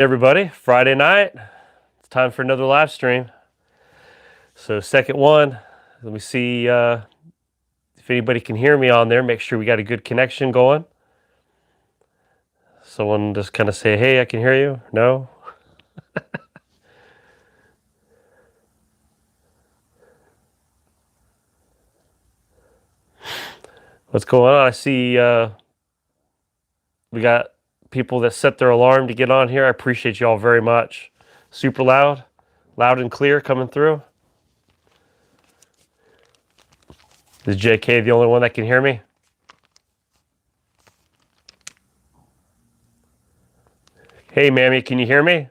Everybody, Friday night, it's time for another live stream. So second one, let me see if anybody can hear me on there. Make sure we got a good connection going. Someone just kind of say, hey, I can hear you. No? What's going on? I see we got people that set their alarm to get on here. I appreciate you all very much. Super loud and clear coming through. Is JK the only one that can hear me? Hey, Mammy, can you hear me?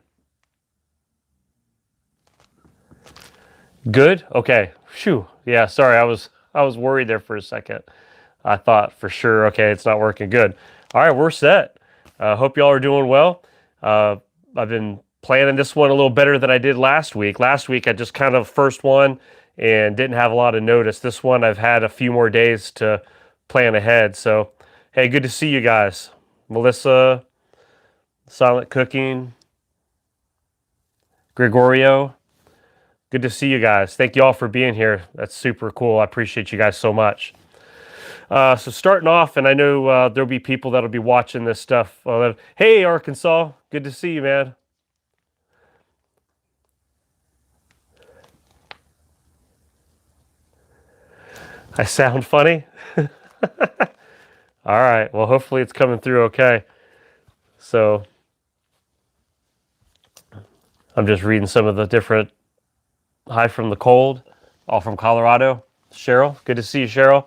Good? Okay. Phew. Yeah, sorry. I was worried there for a second. I thought for sure, okay, it's not working good. All right, we're set. Hope y'all are doing well. I've been planning this one a little better than I did last week. Last week, I just kind of first one and didn't have a lot of notice. This one, I've had a few more days to plan ahead. So, hey, good to see you guys. Melissa, Silent Cooking, Gregorio, good to see you guys. Thank you all for being here. That's super cool. I appreciate you guys so much. So starting off, and I know there'll be people that'll be watching this stuff. Hey, Arkansas, good to see you, man. I sound funny? All right, well, hopefully it's coming through okay. So I'm just reading some of the different hi from the cold, all from Colorado. Cheryl, good to see you, Cheryl.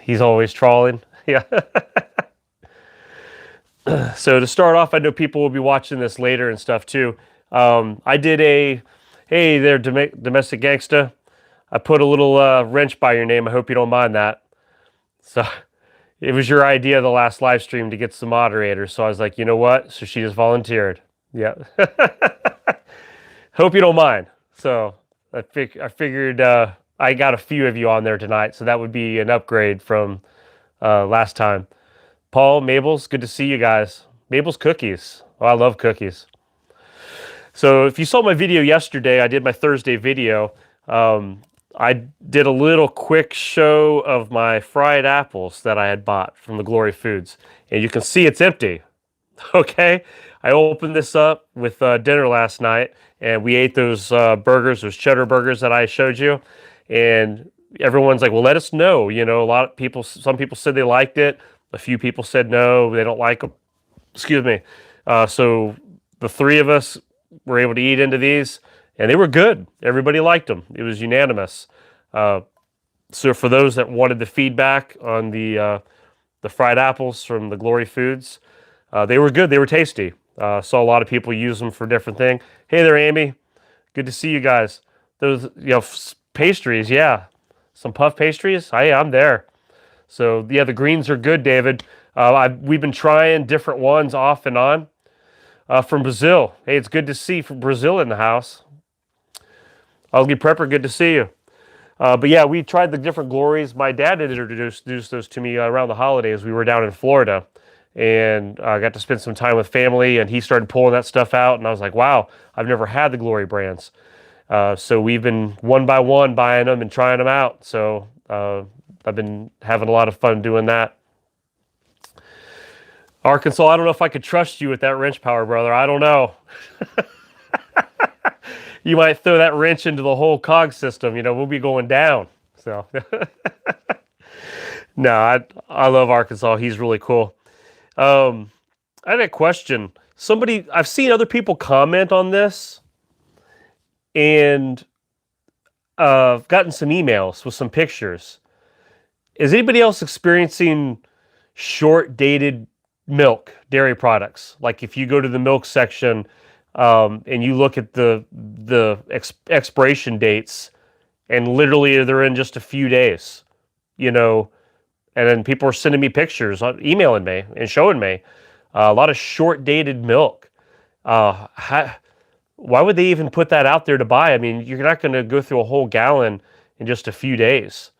He's always trawling. Yeah. So to start off, I know people will be watching this later and stuff too. I did a, hey there, domestic gangsta. I put a little wrench by your name. I hope you don't mind that. So it was your idea the last live stream to get some moderators. So I was like, you know what? So she just volunteered. Yeah. Hope you don't mind. So I figured I got a few of you on there tonight, so that would be an upgrade from last time. Paul, Mabel's, good to see you guys. Mabel's Cookies. Oh, I love cookies. So if you saw my video yesterday, I did my Thursday video. I did a little quick show of my fried apples that I had bought from the Glory Foods. And you can see it's empty. Okay? I opened this up with dinner last night, and we ate those burgers, those cheddar burgers that I showed you. And everyone's like, well, let us know. You know, a lot of people, some people said they liked it. A few people said no, they don't like them. Excuse me. So the three of us were able to eat into these, and they were good. Everybody liked them. It was unanimous. So for those that wanted the feedback on the fried apples from the Glory Foods, they were good. They were tasty. Saw a lot of people use them for different things. Hey there, Amy. Good to see you guys. Those, pastries, yeah. Some puff pastries. I'm there. So yeah, the greens are good, David. We've been trying different ones off and on. From Brazil. Hey, it's good to see from Brazil in the house. Ugly Prepper, good to see you. But yeah, we tried the different glories. My dad had introduced those to me around the holidays. We were down in Florida, and I got to spend some time with family, and he started pulling that stuff out, and I was like, wow, I've never had the Glory brands. So we've been one by one buying them and trying them out. So I've been having a lot of fun doing that. Arkansas, I don't know if I could trust you with that wrench power, brother. I don't know. You might throw that wrench into the whole cog system. We'll be going down. So, no, I love Arkansas. He's really cool. I had a question. I've seen other people comment on this, and I've gotten some emails with some pictures. Is anybody else experiencing short-dated milk, dairy products? Like if you go to the milk section and you look at the expiration dates, and literally they're in just a few days, and then people are sending me pictures, emailing me and showing me a lot of short-dated milk. Why would they even put that out there to buy? I mean, you're not going to go through a whole gallon in just a few days.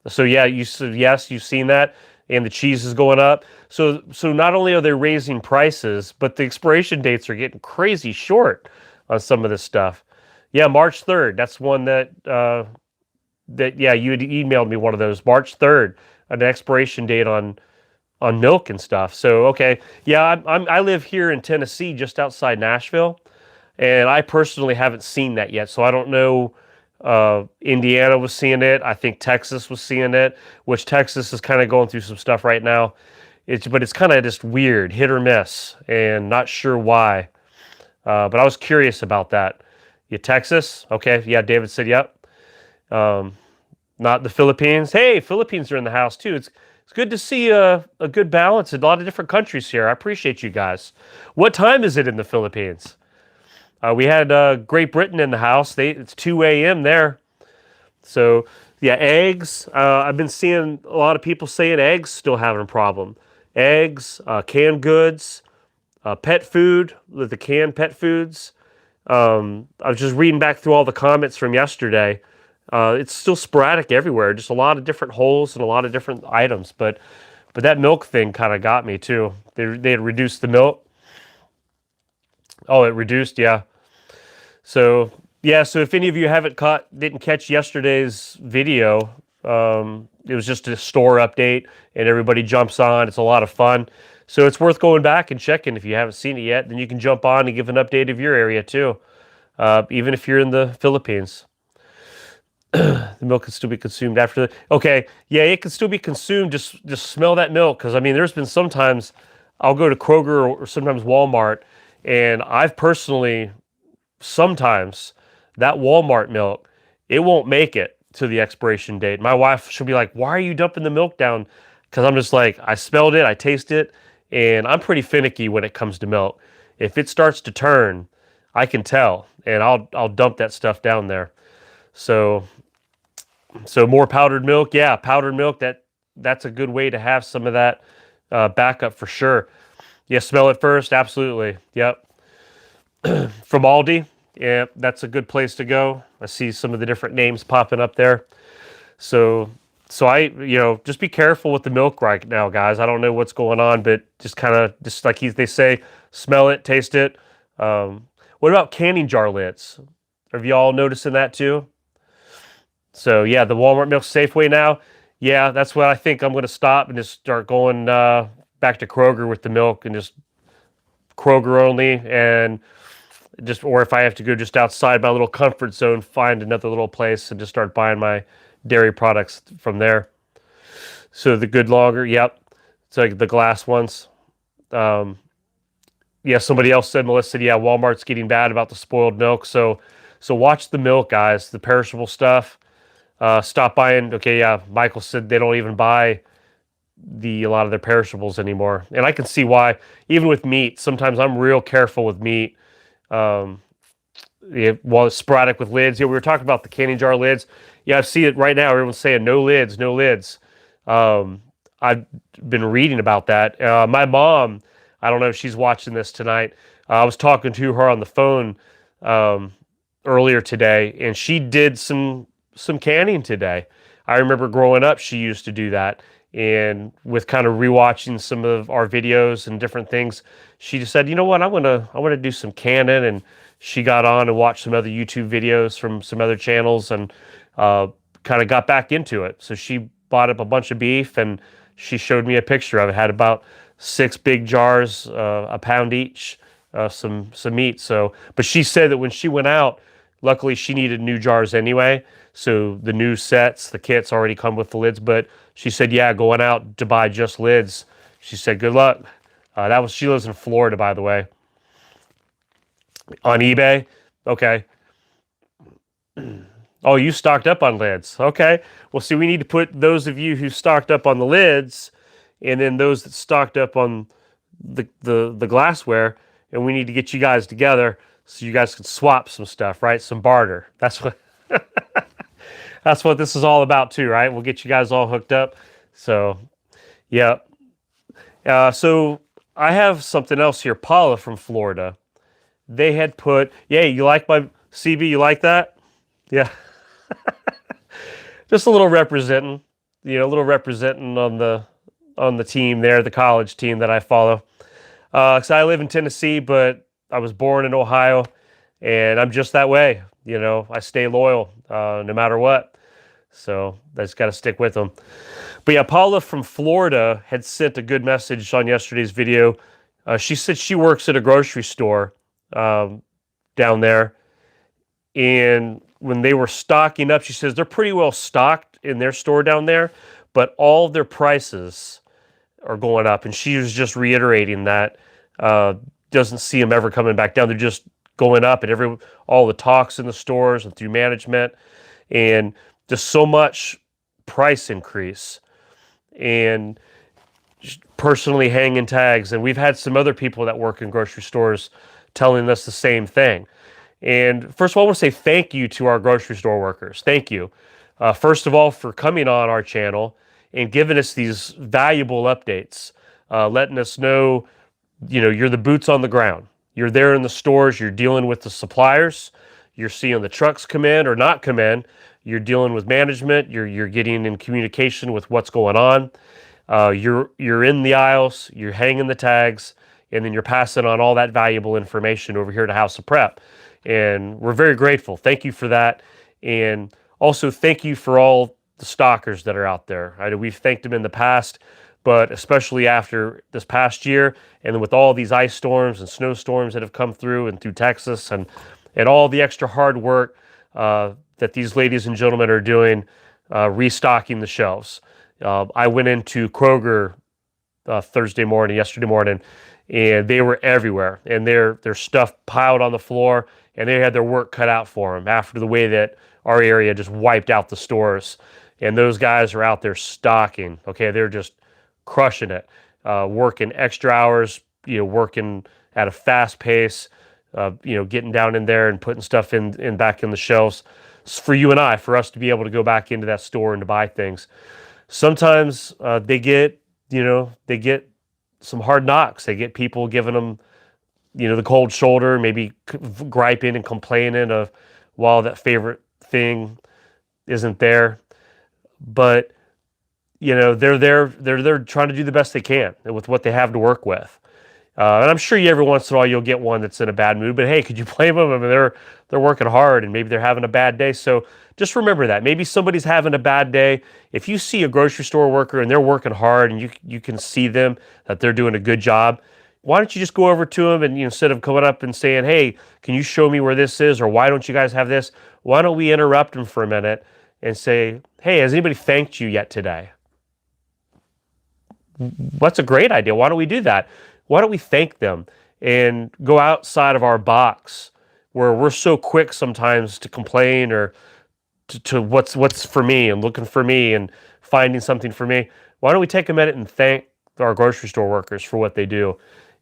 So yeah, you said yes, you've seen that. and the cheese is going up. So not only are they raising prices, but the expiration dates are getting crazy short on some of this stuff. Yeah, March 3rd. That's one that yeah, you had emailed me one of those. March 3rd, an expiration date on milk and stuff. So okay, yeah, I live here in Tennessee, just outside Nashville, and I personally haven't seen that yet. So I don't know. Indiana was seeing it. I think Texas was seeing it, which Texas is kind of going through some stuff right now. But it's kind of just weird, hit or miss, and not sure why. But I was curious about that. Yeah, Texas. Okay, yeah. David said, yep. Not the Philippines. Hey, Philippines are in the house too. It's good to see a good balance in a lot of different countries here. I appreciate you guys. What time is it in the Philippines? We had Great Britain in the house. It's 2 a.m. there. So yeah, eggs. I've been seeing a lot of people saying eggs still having a problem. Eggs, canned goods, pet food, the canned pet foods. I was just reading back through all the comments from yesterday. It's still sporadic everywhere, just a lot of different holes and a lot of different items. But that milk thing kind of got me too. They had reduced the milk. Oh, it reduced, yeah. So yeah, so if any of you didn't catch yesterday's video, it was just a store update, and everybody jumps on. It's a lot of fun. So it's worth going back and checking. If you haven't seen it yet, then you can jump on and give an update of your area too, even if you're in the Philippines. The milk can still be consumed after the. Okay, yeah, it can still be consumed. Just smell that milk, because I mean, there's been sometimes I'll go to Kroger or sometimes Walmart, and I've personally sometimes that Walmart milk, it won't make it to the expiration date. My wife, she'll be like, "Why are you dumping the milk down?" Because I'm just like, I smelled it, I taste it, and I'm pretty finicky when it comes to milk. If it starts to turn, I can tell, and I'll dump that stuff down there. So more powdered milk, yeah, powdered milk. That's a good way to have some of that backup for sure. Yeah, smell it first, absolutely. Yep. From Aldi, yeah, that's a good place to go. I see some of the different names popping up there. So just be careful with the milk right now, guys. I don't know what's going on, but just like they say, smell it, taste it. What about canning jar lids? Have y'all noticing that too? So yeah, the Walmart milk Safeway now. Yeah, that's what I think. I'm going to stop and just start going back to Kroger with the milk, and just Kroger only, and or if I have to go just outside my little comfort zone, find another little place and just start buying my dairy products from there. So the good lager, yep. It's like the glass ones. Yeah, somebody else said, Melissa, yeah, Walmart's getting bad about the spoiled milk. So watch the milk, guys, the perishable stuff. Stop buying. Okay, yeah, Michael said they don't even buy a lot of their perishables anymore. And I can see why. Even with meat, sometimes I'm real careful with meat. Yeah, well, it's sporadic with lids. Yeah, we were talking about the canning jar lids. Yeah, I see it right now. Everyone's saying no lids, no lids. I've been reading about that. My mom, I don't know if she's watching this tonight. I was talking to her on the phone earlier today, and she did some canning today. I remember growing up, she used to do that. And with kind of rewatching some of our videos and different things, she just said, "You know what? I want to do some canning." And she got on and watched some other YouTube videos from some other channels, and kind of got back into it. So she bought up a bunch of beef, and she showed me a picture of it. It had about 6 big jars, a pound each, some meat. So, but she said that when she went out, luckily she needed new jars anyway. So the new sets, the kits already come with the lids. But she said, yeah, going out to buy just lids, she said, good luck. She lives in Florida, by the way. On eBay? Okay. Oh, you stocked up on lids. Okay. Well, see, we need to put those of you who stocked up on the lids, and then those that stocked up on the glassware, and we need to get you guys together so you guys can swap some stuff, right? Some barter. That's what that's what this is all about too, right? We'll get you guys all hooked up. So, yeah. So I have something else here. Paula from Florida. They had put, yeah, you like my CB? You like that? Yeah. Just a little representing, a little representing on on the team there, the college team that I follow. So I live in Tennessee, but I was born in Ohio, and I'm just that way. You know, I stay loyal no matter what. So I just got to stick with them. But yeah, Paula from Florida had sent a good message on yesterday's video. She said she works at a grocery store down there. And when they were stocking up, she says they're pretty well stocked in their store down there, but all their prices are going up. And she was just reiterating that doesn't see them ever coming back down. They're just going up, and all the talks in the stores and through management, and just so much price increase. And personally hanging tags. And we've had some other people that work in grocery stores telling us the same thing. And first of all, I want to say thank you to our grocery store workers. Thank you. First of all, for coming on our channel and giving us these valuable updates, letting us know, you know, you're the boots on the ground. You're there in the stores. You're dealing with the suppliers. You're seeing the trucks come in or not come in. You're dealing with management. You're getting in communication with what's going on. You're in the aisles. You're hanging the tags, and then you're passing on all that valuable information over here to House of Prep. And we're very grateful. Thank you for that. And also thank you for all the stockers that are out there. We've thanked them in the past, but especially after this past year, and with all these ice storms and snowstorms that have come through and through Texas, and all the extra hard work that these ladies and gentlemen are doing restocking the shelves. I went into Kroger yesterday morning, and they were everywhere, and their stuff piled on the floor, and they had their work cut out for them after the way that our area just wiped out the stores. And those guys are out there stocking. Okay, they're just crushing it, working extra hours, working at a fast pace, getting down in there and putting stuff in back in the shelves. It's for you and I, for us to be able to go back into that store and to buy things. Sometimes they get some hard knocks. They get people giving them, the cold shoulder, maybe griping and complaining of, while that favorite thing isn't there. But, they're there trying to do the best they can with what they have to work with. And I'm sure every once in a while you'll get one that's in a bad mood, but hey, could you blame them? I mean, they're working hard, and maybe they're having a bad day. So just remember that. Maybe somebody's having a bad day. If you see a grocery store worker and they're working hard, and you can see them that they're doing a good job, why don't you just go over to them, and instead of coming up and saying, hey, can you show me where this is, or why don't you guys have this? Why don't we interrupt them for a minute and say, hey, has anybody thanked you yet today? That's a great idea. Why don't we do that? Why don't we thank them and go outside of our box, where we're so quick sometimes to complain, or to what's for me, and looking for me and finding something for me. Why don't we take a minute and thank our grocery store workers for what they do,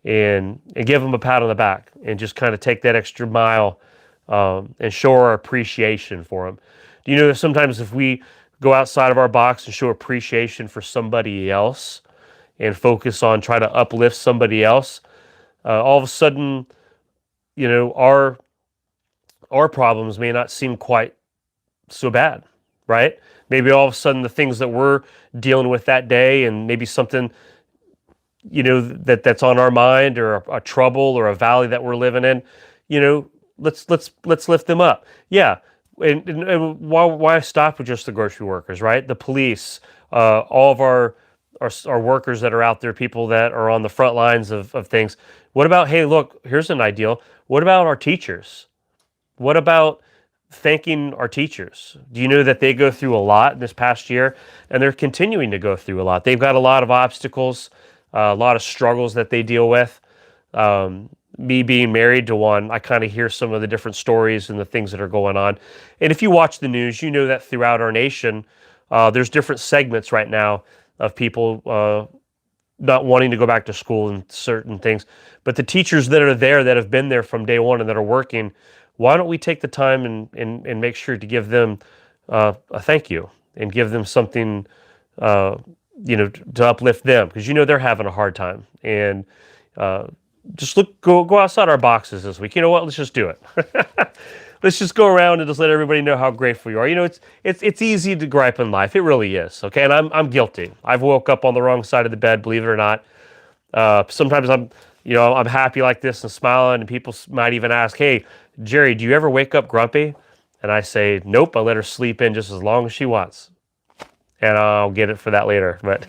and give them a pat on the back, and just kind of take that extra mile and show our appreciation for them. Do you know that sometimes if we go outside of our box and show appreciation for somebody else, and focus on trying to uplift somebody else, all of a sudden, our problems may not seem quite so bad, right? Maybe all of a sudden the things that we're dealing with that day, and maybe something, that's on our mind, or a trouble or a valley that we're living in, let's lift them up. Yeah. And why stop with just the grocery workers, right? The police, all of our workers that are out there, people that are on the front lines of things. What about, hey, look, here's an ideal. What about our teachers? What about thanking our teachers? Do you know that they go through a lot this past year, and they're continuing to go through a lot? They've got a lot of obstacles, a lot of struggles that they deal with. Me being married to one, I kind of hear some of the different stories and the things that are going on. And if you watch the news, you know that throughout our nation, there's different segments right now of people not wanting to go back to school and certain things. But the teachers that are there, that have been there from day one and that are working, why don't we take the time and make sure to give them a thank you, and give them something, to uplift them, because they're having a hard time. And just go outside our boxes this week. You know what? Let's just do it. let's just go around and just let everybody know how grateful you are. You know, it's easy to gripe in life. It really is. Okay, and I'm guilty. I've woke up on the wrong side of the bed, believe it or not. Sometimes I'm happy like this and smiling, and people might even ask, "Hey, Jerry, do you ever wake up grumpy?" And I say, "Nope. I let her sleep in just as long as she wants." And I'll get it for that later. But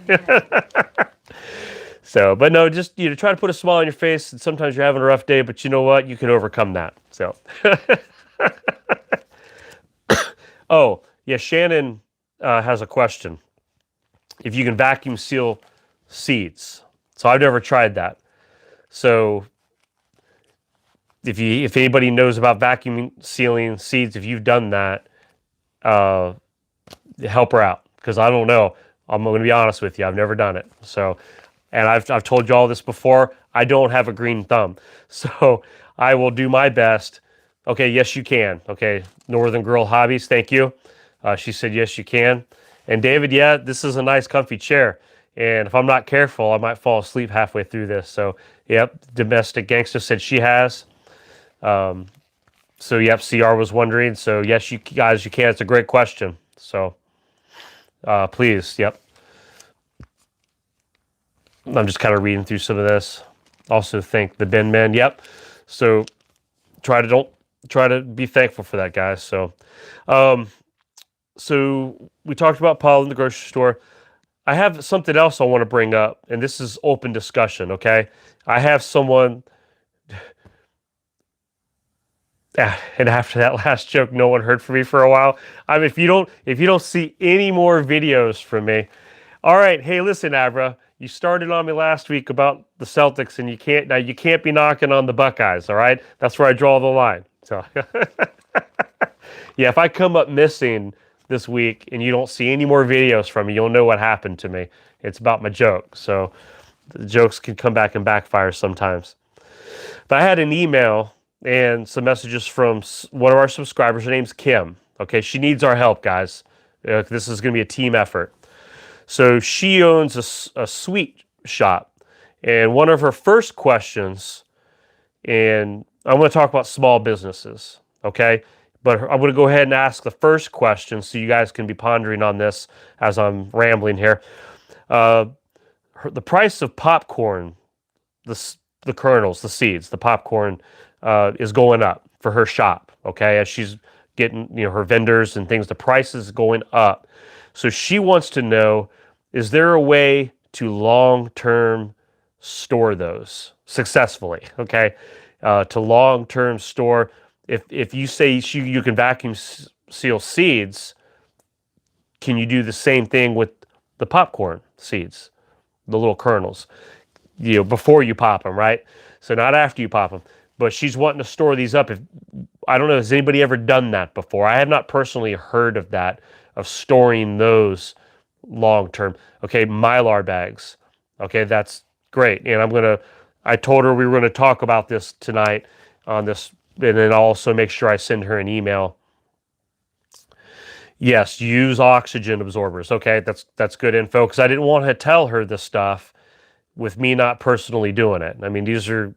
but no, just try to put a smile on your face. And sometimes you're having a rough day, but you know what? You can overcome that. So, oh yeah, Shannon has a question. If you can vacuum seal seeds, so I've never tried that. So if anybody knows about vacuum sealing seeds, if you've done that, help her out, because I don't know. I'm going to be honest with you. I've never done it. So, and I've told you all this before. I don't have a green thumb, so I will do my best. Okay, yes, you can. Okay, Northern Girl Hobbies, thank you. She said yes, you can. And David, yeah, this is a nice, comfy chair. And if I'm not careful, I might fall asleep halfway through this. So, yep, Domestic Gangster said she has. So, yep, CR was wondering. So, yes, you guys, you can. It's a great question. So, please, yep. I'm just kind of reading through some of this. Also thank the bin men. Yep. So try to be thankful for that, guys. So, so we talked about Paul in the grocery store. I have something else I want to bring up, and this is open discussion. Okay, I have someone. And after that last joke, no one heard from me for a while. I mean, if you don't see any more videos from me, all right. Hey, listen, Abra, you started on me last week about the Celtics, and you can't be knocking on the Buckeyes. All right, that's where I draw the line. So, yeah, if I come up missing this week and you don't see any more videos from me, you'll know what happened to me. It's about my joke. So, the jokes can come back and backfire sometimes. But I had an email and some messages from one of our subscribers. Her name's Kim. Okay, she needs our help, guys. This is going to be a team effort. So she owns a sweet shop, and one of her first questions, and I'm going to talk about small businesses, okay? But I'm going to go ahead and ask the first question so you guys can be pondering on this as I'm rambling here. The price of popcorn, the kernels, the seeds, the popcorn, is going up for her shop, okay? As she's getting, her vendors and things, the price is going up. So she wants to know, is there a way to long-term store those successfully, okay? To long-term store, if you say you can vacuum seal seeds, can you do the same thing with the popcorn seeds, the little kernels, before you pop them, right? So not after you pop them. But she's wanting to store these up. I don't know, has anybody ever done that before? I have not personally heard of that, of storing those long term. Okay, Mylar bags. Okay, that's great. And I told her we were going to talk about this tonight on this, and then I'll also make sure I send her an email. Yes, use oxygen absorbers. Okay, that's good info, because I didn't want to tell her this stuff with me not personally doing it. I mean, these are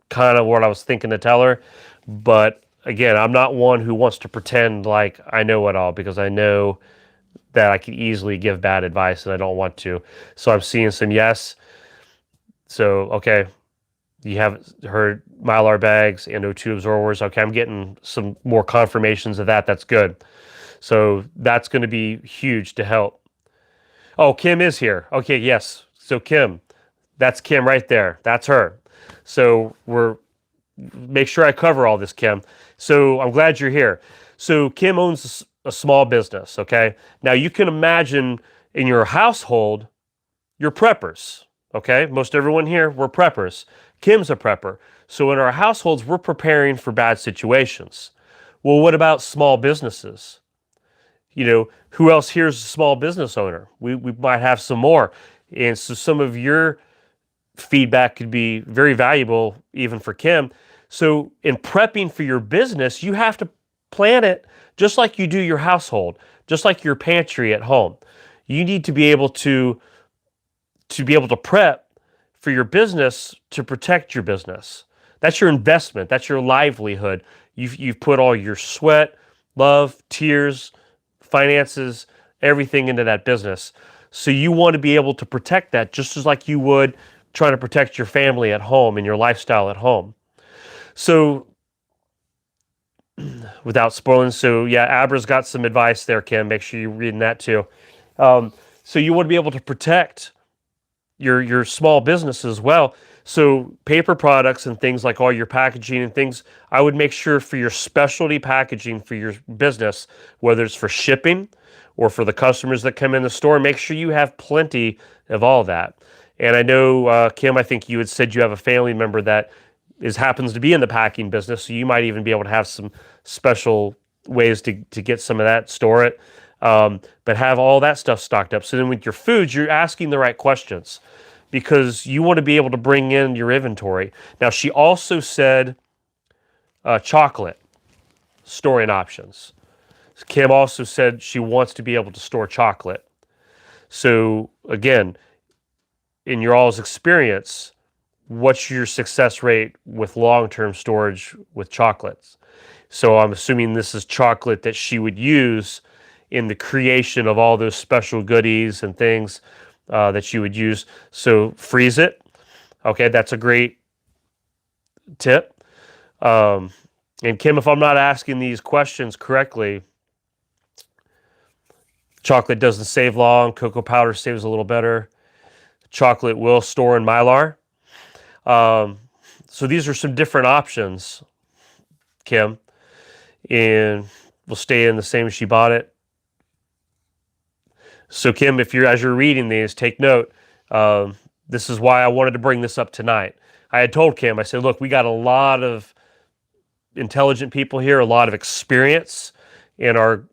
kind of what I was thinking to tell her, but again, I'm not one who wants to pretend like I know it all, because I know that I can easily give bad advice and I don't want to. So I'm seeing some yes. So, okay, you haven't heard Mylar bags and O2 absorbers. Okay, I'm getting some more confirmations of that. That's good. So that's going to be huge to help. Oh, Kim is here. Okay, yes. So Kim, that's Kim right there. That's her. So make sure I cover all this, Kim. So I'm glad you're here. So Kim owns a small business, okay? Now you can imagine in your household, you're preppers, okay? Most everyone here, we're preppers. Kim's a prepper. So in our households, we're preparing for bad situations. Well, what about small businesses? Who else here is a small business owner? We might have some more. And so some of your feedback could be very valuable even for Kim. So in prepping for your business, you have to plan it just like you do your household, just like your pantry at home. You need to be able to prep for your business to protect your business. That's your investment. That's your livelihood. You've put all your sweat, love, tears, finances, everything into that business. So you want to be able to protect that just as like you would trying to protect your family at home and your lifestyle at home. So without spoiling, so yeah, Abra's got some advice there, Kim. Make sure you're reading that too. So you want to be able to protect your small business as well. So paper products and things like all your packaging and things, I would make sure for your specialty packaging for your business, whether it's for shipping or for the customers that come in the store, make sure you have plenty of all that. And I know, Kim, I think you had said you have a family member that happens to be in the packing business, so you might even be able to have some special ways to get some of that, store it, but have all that stuff stocked up. So then with your foods, you're asking the right questions because you want to be able to bring in your inventory. Now, she also said chocolate storing options. Kim also said she wants to be able to store chocolate. So again, in your all's experience, what's your success rate with long-term storage with chocolates? So I'm assuming this is chocolate that she would use in the creation of all those special goodies and things that you would use. So freeze it. Okay, that's a great tip. And Kim, if I'm not asking these questions correctly, chocolate doesn't save long. Cocoa powder saves a little better. Chocolate will store in Mylar. So these are some different options, Kim. And we'll stay in the same as she bought it. So Kim, as you're reading these, take note. This is why I wanted to bring this up tonight. I had told Kim, I said, look, we got a lot of intelligent people here, a lot of experience in our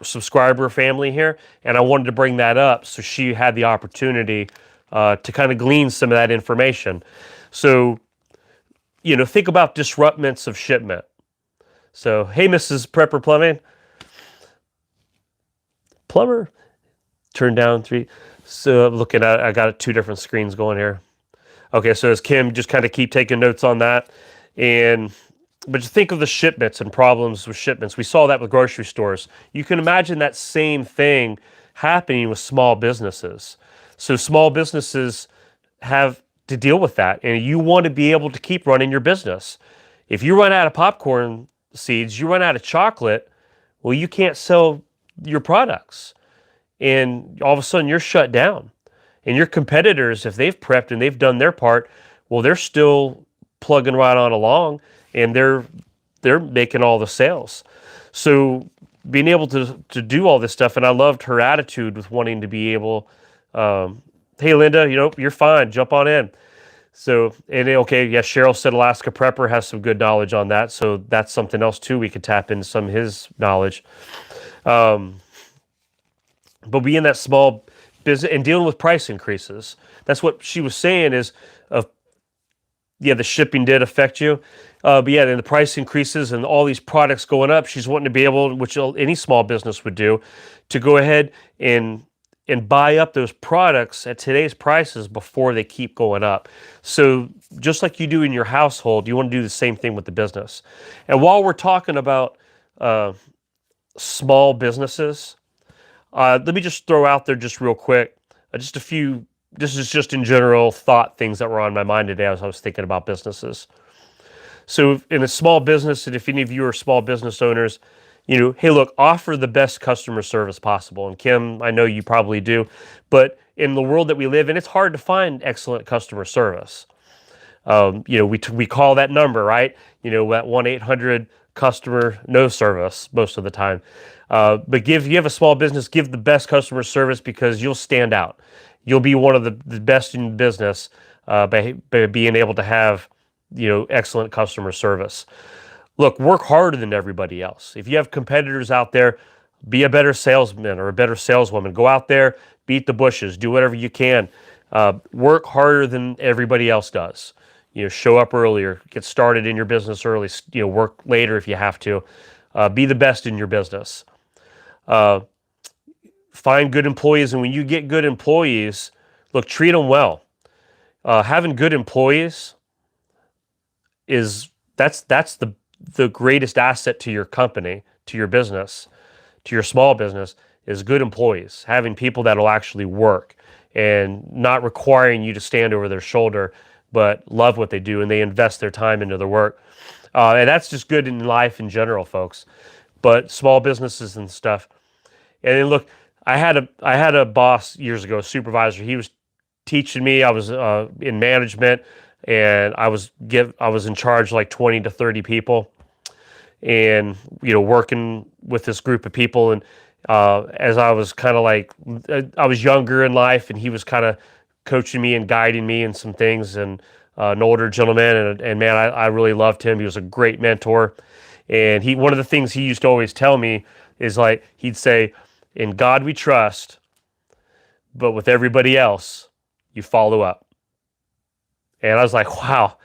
subscriber family here, and I wanted to bring that up so she had the opportunity to kind of glean some of that information. So, think about disruptments of shipment. So, hey, Mrs. Prepper Plumbing. Plumber, turn down 3. So I'm looking at, I got 2 different screens going here. Okay, so as Kim, just kind of keep taking notes on that. But just think of the shipments and problems with shipments. We saw that with grocery stores. You can imagine that same thing happening with small businesses. So small businesses have to deal with that, and you want to be able to keep running your business. If you run out of popcorn seeds, you run out of chocolate, well, you can't sell your products. And all of a sudden you're shut down. And your competitors, if they've prepped and they've done their part, well, they're still plugging right on along, and they're making all the sales. So being able to do all this stuff, and I loved her attitude with wanting to be able, hey, Linda, you're fine, jump on in. So, and okay, yes, Cheryl said Alaska Prepper has some good knowledge on that, so that's something else too. We could tap into some of his knowledge. But being that small business and dealing with price increases, that's what she was saying is, the shipping did affect you. But yeah, then the price increases and all these products going up, she's wanting to be able, which any small business would do, to go ahead and buy up those products at today's prices before they keep going up. So just like you do in your household, you want to do the same thing with the business. And while we're talking about small businesses, let me just throw out there just real quick, just a few, this is just in general thought things that were on my mind today as I was thinking about businesses. So in a small business, and if any of you are small business owners, hey, look, offer the best customer service possible. And Kim, I know you probably do, but in the world that we live in, it's hard to find excellent customer service. We call that number, right? That 1-800 customer no service most of the time. But if you have a small business, give the best customer service because you'll stand out. You'll be one of the best in business by being able to have, excellent customer service. Look, work harder than everybody else. If you have competitors out there, be a better salesman or a better saleswoman. Go out there, beat the bushes, do whatever you can. Work harder than everybody else does. Show up earlier, get started in your business early, work later if you have to. Be the best in your business. Find good employees, and when you get good employees, look, treat them well. Having good employees that's the the greatest asset to your company, to your business, to your small business is good employees, having people that will actually work and not requiring you to stand over their shoulder, but love what they do and they invest their time into their work. And that's just good in life in general, folks. But small businesses and stuff. And then look, I had a boss years ago, a supervisor. He was teaching me. I was in management, and I was in charge like 20 to 30 people, and working with this group of people. And as I was kind of like, I was younger in life, and he was kind of coaching me and guiding me in some things. And an older gentleman, and man, I really loved him. He was a great mentor. And one of the things he used to always tell me is like, he'd say, "In God we trust, but with everybody else, you follow up." And I was like, wow,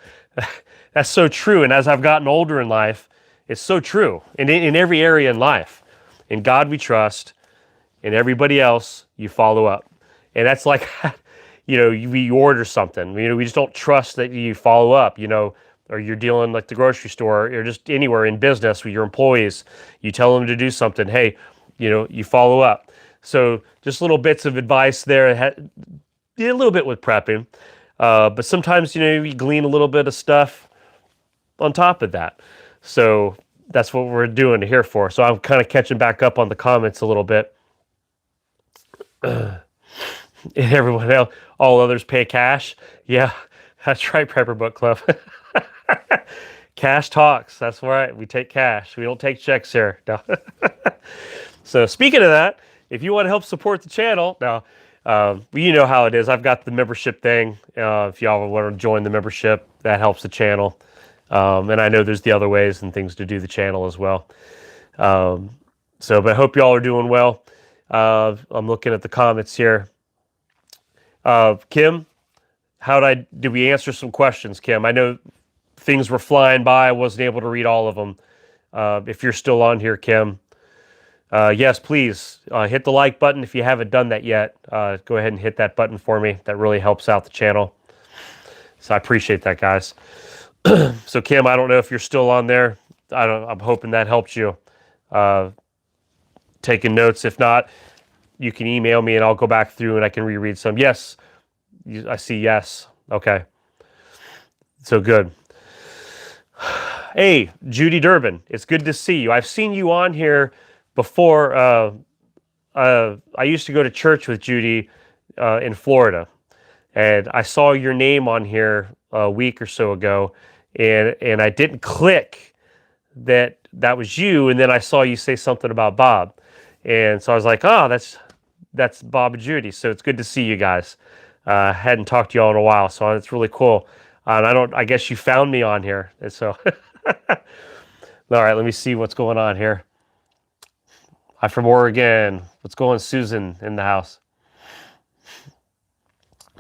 that's so true. And as I've gotten older in life, it's so true in every area in life. In God we trust, and everybody else, you follow up. And that's like, we order something. We just don't trust that you follow up, or you're dealing like the grocery store or just anywhere in business with your employees. You tell them to do something. Hey, you follow up. So just little bits of advice there. A little bit with prepping. But sometimes, you glean a little bit of stuff on top of that. So that's what we're doing here for. So I'm kind of catching back up on the comments a little bit. And everyone else, all others pay cash. Yeah, that's right, Prepper Book Club. Cash talks. That's right. We take cash. We don't take checks here. No. So speaking of that, if you want to help support the channel, now, you know how it is. I've got the membership thing. If y'all want to join the membership, that helps the channel. And I know there's the other ways and things to do the channel as well. But I hope y'all are doing well. I'm looking at the comments here. Kim, did we answer some questions, Kim? I know things were flying by. I wasn't able to read all of them. If you're still on here, Kim, yes, please hit the like button if you haven't done that yet. Go ahead and hit that button for me. That really helps out the channel. So I appreciate that, guys. So Kim, I don't know if you're still on there. I'm hoping that helped you. Taking notes. If not, you can email me and I'll go back through and I can reread some. Yes, I see. Yes. Okay. So good. Hey, Judy Durbin, it's good to see you. I've seen you on here before. I used to go to church with Judy in Florida, and I saw your name on here a week or so ago, and I didn't click that was you, and then I saw you say something about Bob, and so I was like, oh, that's Bob and Judy. So it's good to see you guys. Hadn't talked to y'all in a while, so it's really cool. And I guess you found me on here, and so. All right, let me see what's going on here. I'm from Oregon. What's going on, Susan, in the house?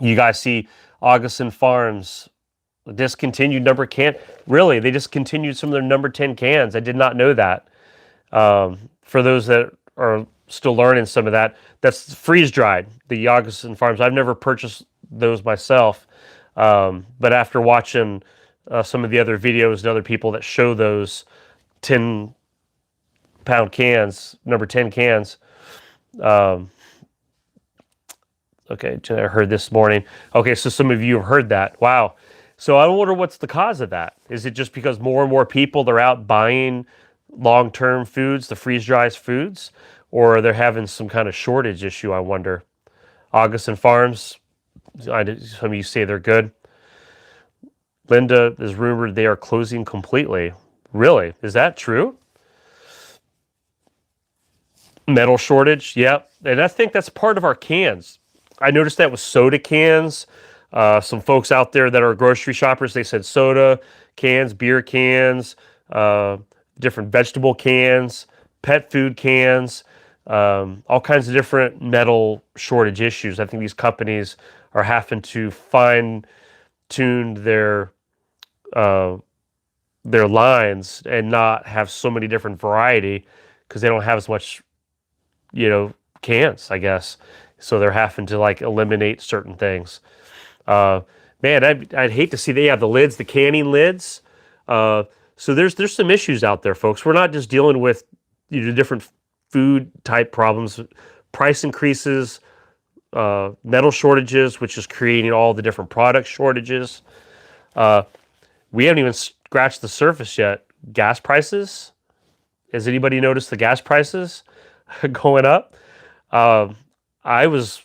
You guys see Augustin Farms discontinued number can. Really, they discontinued some of their number 10 cans. I did not know that. For those that are still learning some of that, that's freeze dried. The Augustin Farms. I've never purchased those myself, but after watching some of the other videos and other people that show those 10-pound cans, number 10 cans. Okay, I heard this morning. Okay, so some of you have heard that. Wow. So I wonder what's the cause of that. Is it just because more and more people are out buying long-term foods, the freeze-dried foods, or they're having some kind of shortage issue, I wonder. Augustin Farms, some of you say they're good. Linda, is rumored they are closing completely. Really? Is that true? Metal shortage? Yep. And I think that's part of our cans. I noticed that with soda cans. Some folks out there that are grocery shoppers, they said soda cans, beer cans, different vegetable cans, pet food cans, all kinds of different metal shortage issues. I think these companies are having to fine-tune their lines and not have so many different variety because they don't have as much, cans, I guess. So they're having to like eliminate certain things. Man, I'd hate to see they have the lids, the canning lids. So there's some issues out there, folks. We're not just dealing with different food type problems, price increases, metal shortages, which is creating all the different product shortages. We haven't even scratched the surface yet. Gas prices. Has anybody noticed the gas prices going up? I was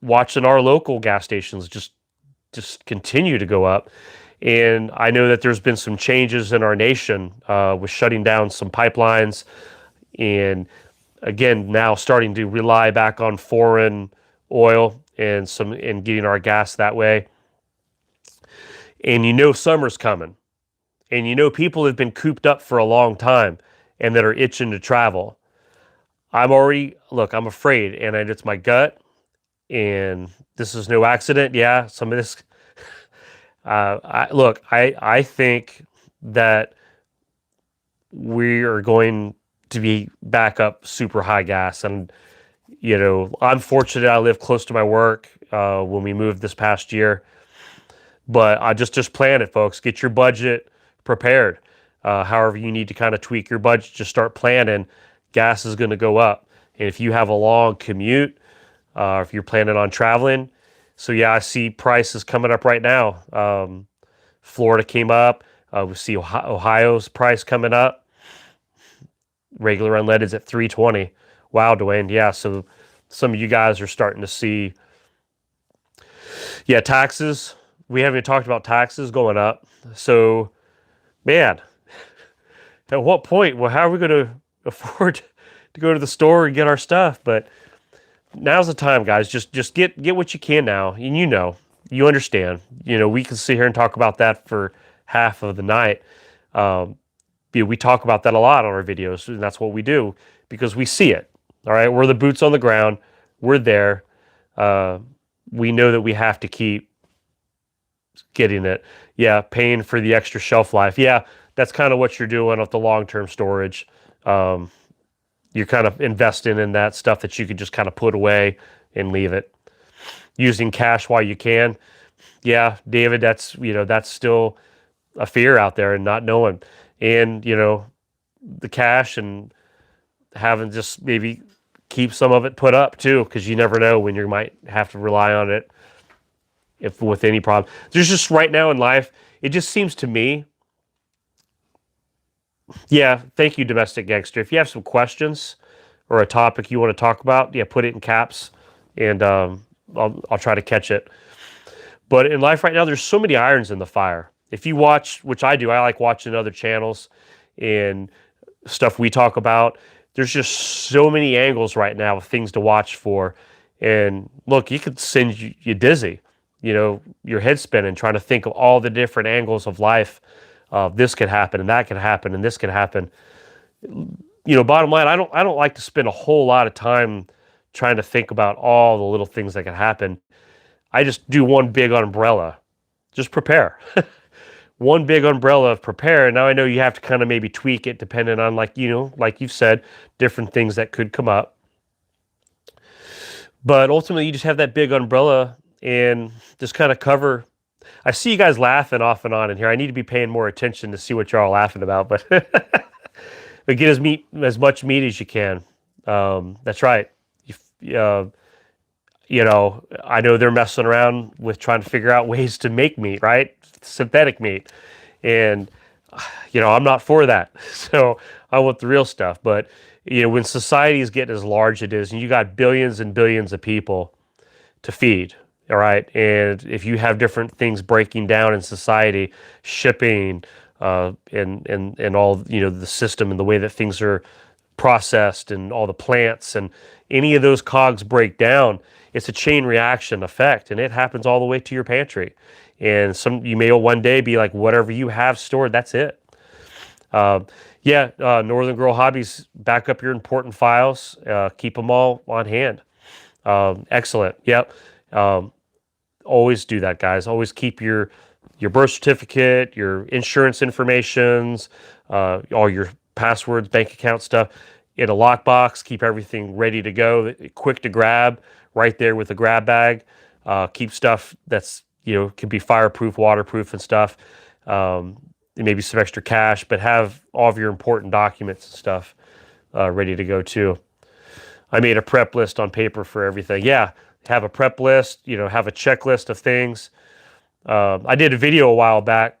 watching our local gas stations just continue to go up. And I know that there's been some changes in our nation with shutting down some pipelines, and again now starting to rely back on foreign oil and getting our gas that way. And summer's coming, and people have been cooped up for a long time and that are itching to travel. I'm afraid, and it's my gut, and this is no accident. Yeah, some of this. I think that we are going to be back up super high gas, and I'm fortunate I live close to my work when we moved this past year. But I just plan it, folks. Get your budget prepared. However you need to kind of tweak your budget, just start planning. Gas is going to go up, and if you have a long commute, if you're planning on traveling. So yeah, I see prices coming up right now. Florida came up. We see Ohio's price coming up. Regular unleaded's at $3.20. Wow, Dwayne. Yeah, so some of you guys are starting to see. Yeah, taxes. We haven't even talked about taxes going up. So, man, at what point? Well, how are we going to afford to go to the store and get our stuff? But now's the time, guys. Just get what you can now, and you understand. We can sit here and talk about that for half of the night. We talk about that a lot on our videos, and that's what we do because we see it. All right, we're the boots on the ground. We're there. We know that we have to keep getting it. Yeah, paying for the extra shelf life. Yeah, that's kind of what you're doing with the long-term storage. You're kind of investing in that stuff that you could just kind of put away and leave it. Using cash while you can. Yeah, David, that's still a fear out there and not knowing. And, the cash and having just maybe keep some of it put up too, because you never know when you might have to rely on it if with any problem. There's just right now in life, it just seems to me. Yeah, thank you, Domestic Gangster. If you have some questions or a topic you want to talk about, yeah, put it in caps, and I'll try to catch it. But in life right now, there's so many irons in the fire. If you watch, which I do, I like watching other channels and stuff we talk about. There's just so many angles right now of things to watch for. And look, you could send you dizzy, your head spinning, trying to think of all the different angles of life. This could happen, and that could happen, and this could happen. Bottom line, I don't like to spend a whole lot of time trying to think about all the little things that could happen. I just do one big umbrella. Just prepare. One big umbrella of prepare. Now I know you have to kind of maybe tweak it depending on like you've said, different things that could come up. But ultimately you just have that big umbrella and just kind of cover. I see you guys laughing off and on in here. I need to be paying more attention to see what y'all are laughing about, but but get as much meat as you can. That's right. I know they're messing around with trying to figure out ways to make meat, right? Synthetic meat. And, I'm not for that. So I want the real stuff. But, when society is getting as large as it is, and you got billions and billions of people to feed, all right? And if you have different things breaking down in society, shipping, and all, the system and the way that things are processed and all the plants and any of those cogs break down, it's a chain reaction effect, and it happens all the way to your pantry. And you may one day be like, whatever you have stored, that's it. Northern Girl Hobbies, back up your important files, keep them all on hand. Excellent. Yep. Always do that, guys. Always keep your birth certificate, your insurance informations, all your passwords, bank account stuff in a lockbox. Keep everything ready to go, quick to grab, right there with a grab bag. Keep stuff that's can be fireproof, waterproof, and stuff. maybe some extra cash, but have all of your important documents and stuff ready to go too. I made a prep list on paper for everything. Yeah, have a prep list, have a checklist of things. I did a video a while back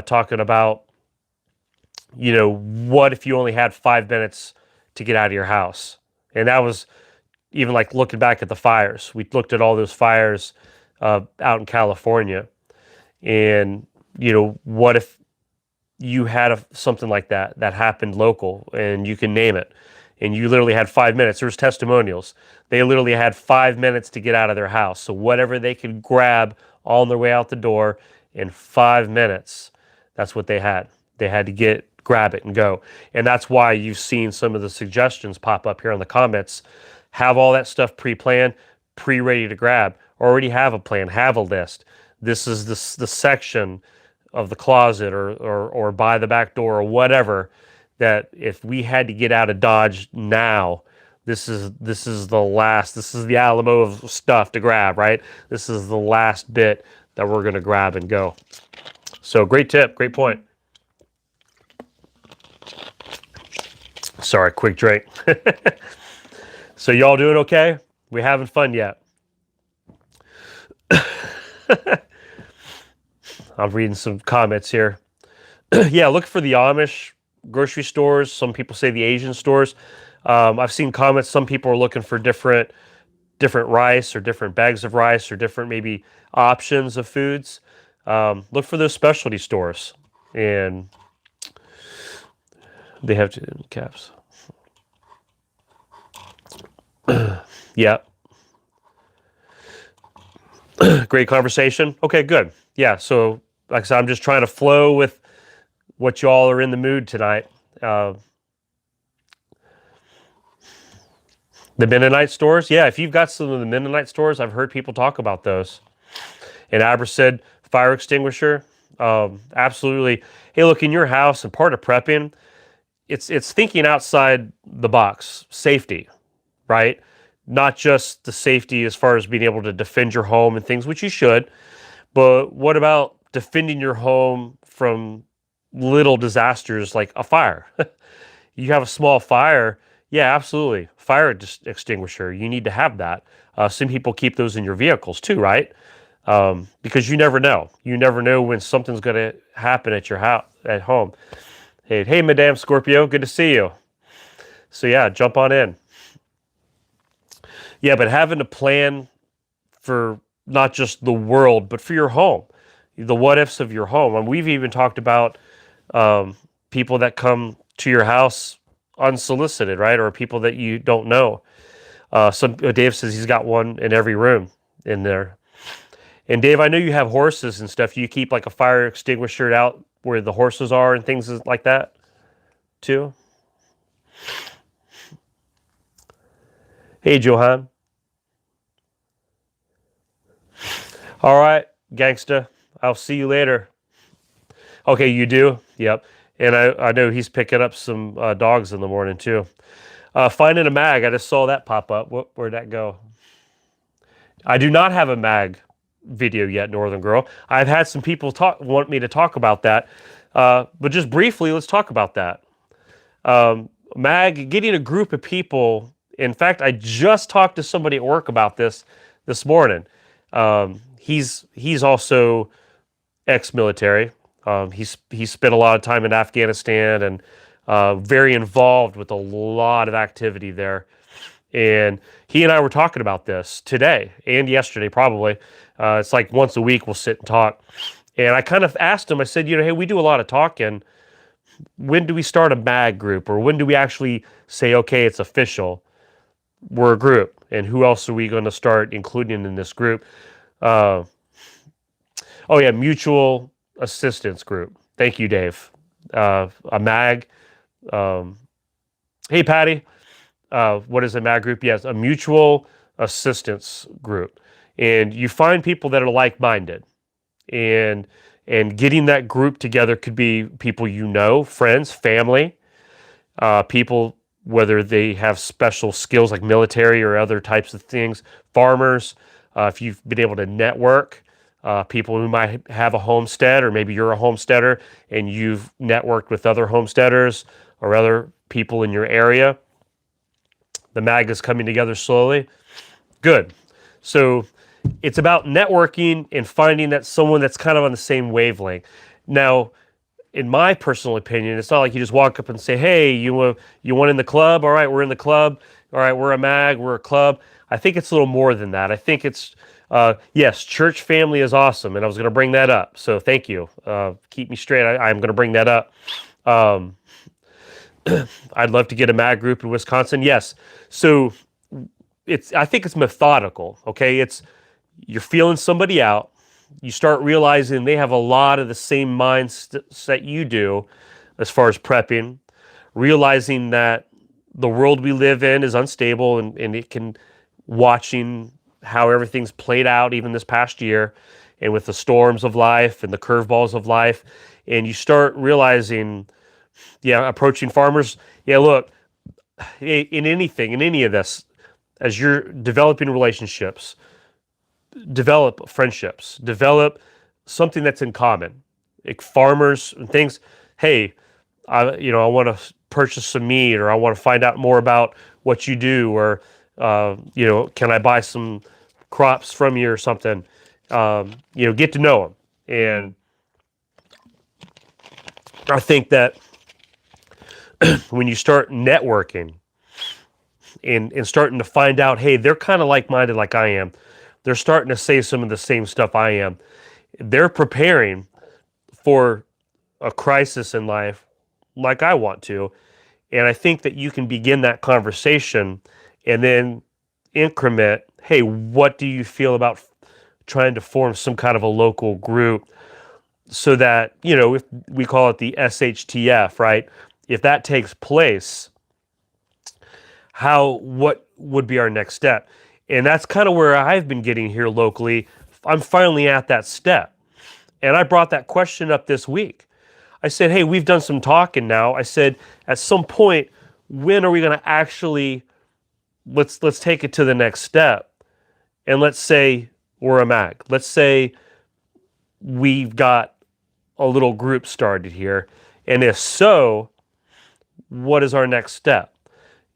talking about, what if you only had 5 minutes to get out of your house? And that was even like looking back at the fires. We looked at all those fires out in California. And, what if you had something like that happened local, and you can name it, and you literally had 5 minutes. There's testimonials. They literally had 5 minutes to get out of their house. So whatever they could grab on their way out the door in 5 minutes, that's what they had. They had to grab it and go. And that's why you've seen some of the suggestions pop up here in the comments. Have all that stuff pre-planned, pre-ready to grab. Already have a plan, have a list. This is the section of the closet or by the back door or whatever, that if we had to get out of Dodge now, this is the Alamo of stuff to grab, right? This is the last bit that we're going to grab and go. So great tip, great point. Sorry, quick drink. So y'all doing okay? We having fun yet? I'm reading some comments here. Yeah, look for the Amish grocery stores. Some people say the Asian stores. I've seen comments. Some people are looking for different rice or different bags of rice or different maybe options of foods. Look for those specialty stores, and they have caps. Yeah. Great conversation. Okay, good. Yeah, so like I said, I'm just trying to flow with what y'all are in the mood tonight. The Mennonite stores. Yeah, if you've got some of the Mennonite stores, I've heard people talk about those. And Abra said, fire extinguisher. Absolutely. Hey, look, in your house, and part of prepping, it's thinking outside the box. Safety, right? Not just the safety as far as being able to defend your home and things, which you should, but what about defending your home from little disasters like a fire? You have a small fire, yeah, absolutely. Fire extinguisher, you need to have that. Some people keep those in your vehicles too, right? Because you never know. You never know when something's going to happen at your house, at home. Hey, Madame Scorpio, good to see you. So yeah, jump on in. Yeah, but having a plan for not just the world, but for your home, the what ifs of your home. And we've even talked about people that come to your house unsolicited, right? Or people that you don't know. Dave says he's got one in every room in there. And Dave, I know you have horses and stuff. You keep like a fire extinguisher out where the horses are and things like that too? Hey, Johan. All right, gangsta. I'll see you later. Okay, you do? Yep. And I know he's picking up some dogs in the morning too. Finding a mag. I just saw that pop up. Where'd that go? I do not have a mag video yet, Northern Girl. I've had some people want me to talk about that. But just briefly, let's talk about that. Mag, getting a group of people. In fact, I just talked to somebody at work about this morning. He's also ex-military. He spent a lot of time in Afghanistan and very involved with a lot of activity there. And he and I were talking about this today and yesterday probably. It's like once a week we'll sit and talk. And I kind of asked him, I said, hey, we do a lot of talking. When do we start a mag group? Or when do we actually say, okay, it's official? We're a group, and who else are we going to start including in this group? Mutual assistance group. Thank you, Dave. A mag. Hey, Patty. What is a mag group? Yes, a mutual assistance group. And you find people that are like-minded, and getting that group together could be people you know, friends, family, people whether they have special skills like military or other types of things, farmers, if you've been able to network people who might have a homestead, or maybe you're a homesteader and you've networked with other homesteaders or other people in your area. The mag is coming together slowly. Good. So it's about networking and finding that someone that's kind of on the same wavelength. Now, in my personal opinion, it's not like you just walk up and say, "Hey, you want in the club? All right, we're in the club. All right, we're a mag, we're a club." I think it's a little more than that. I think it's yes, church family is awesome, and I was going to bring that up. So thank you. Keep me straight. I'm going to bring that up. Um, I'd love to get a mag group in Wisconsin. Yes. So I think it's methodical. Okay, you're feeling somebody out. You start realizing they have a lot of the same mindset you do as far as prepping, realizing that the world we live in is unstable, and it can, watching how everything's played out even this past year, and with the storms of life and the curveballs of life, and you start realizing, approaching farmers, look, in any of this, as you're developing relationships, develop friendships, develop something that's in common, like farmers and things. Hey, I want to purchase some meat, or I want to find out more about what you do, or can I buy some crops from you or something? Get to know them. And I think that when you start networking and starting to find out, hey, they're kind of like-minded like I am. They're starting to say some of the same stuff I am. They're preparing for a crisis in life like I want to. And I think that you can begin that conversation and then increment, hey, what do you feel about trying to form some kind of a local group, so that, if we call it the SHTF, right? If that takes place, what would be our next step? And that's kind of where I've been getting here locally. I'm finally at that step. And I brought that question up this week. I said, hey, we've done some talking now. I said, at some point, when are we going to actually, let's take it to the next step? And let's say we're a mag. Let's say we've got a little group started here. And if so, what is our next step?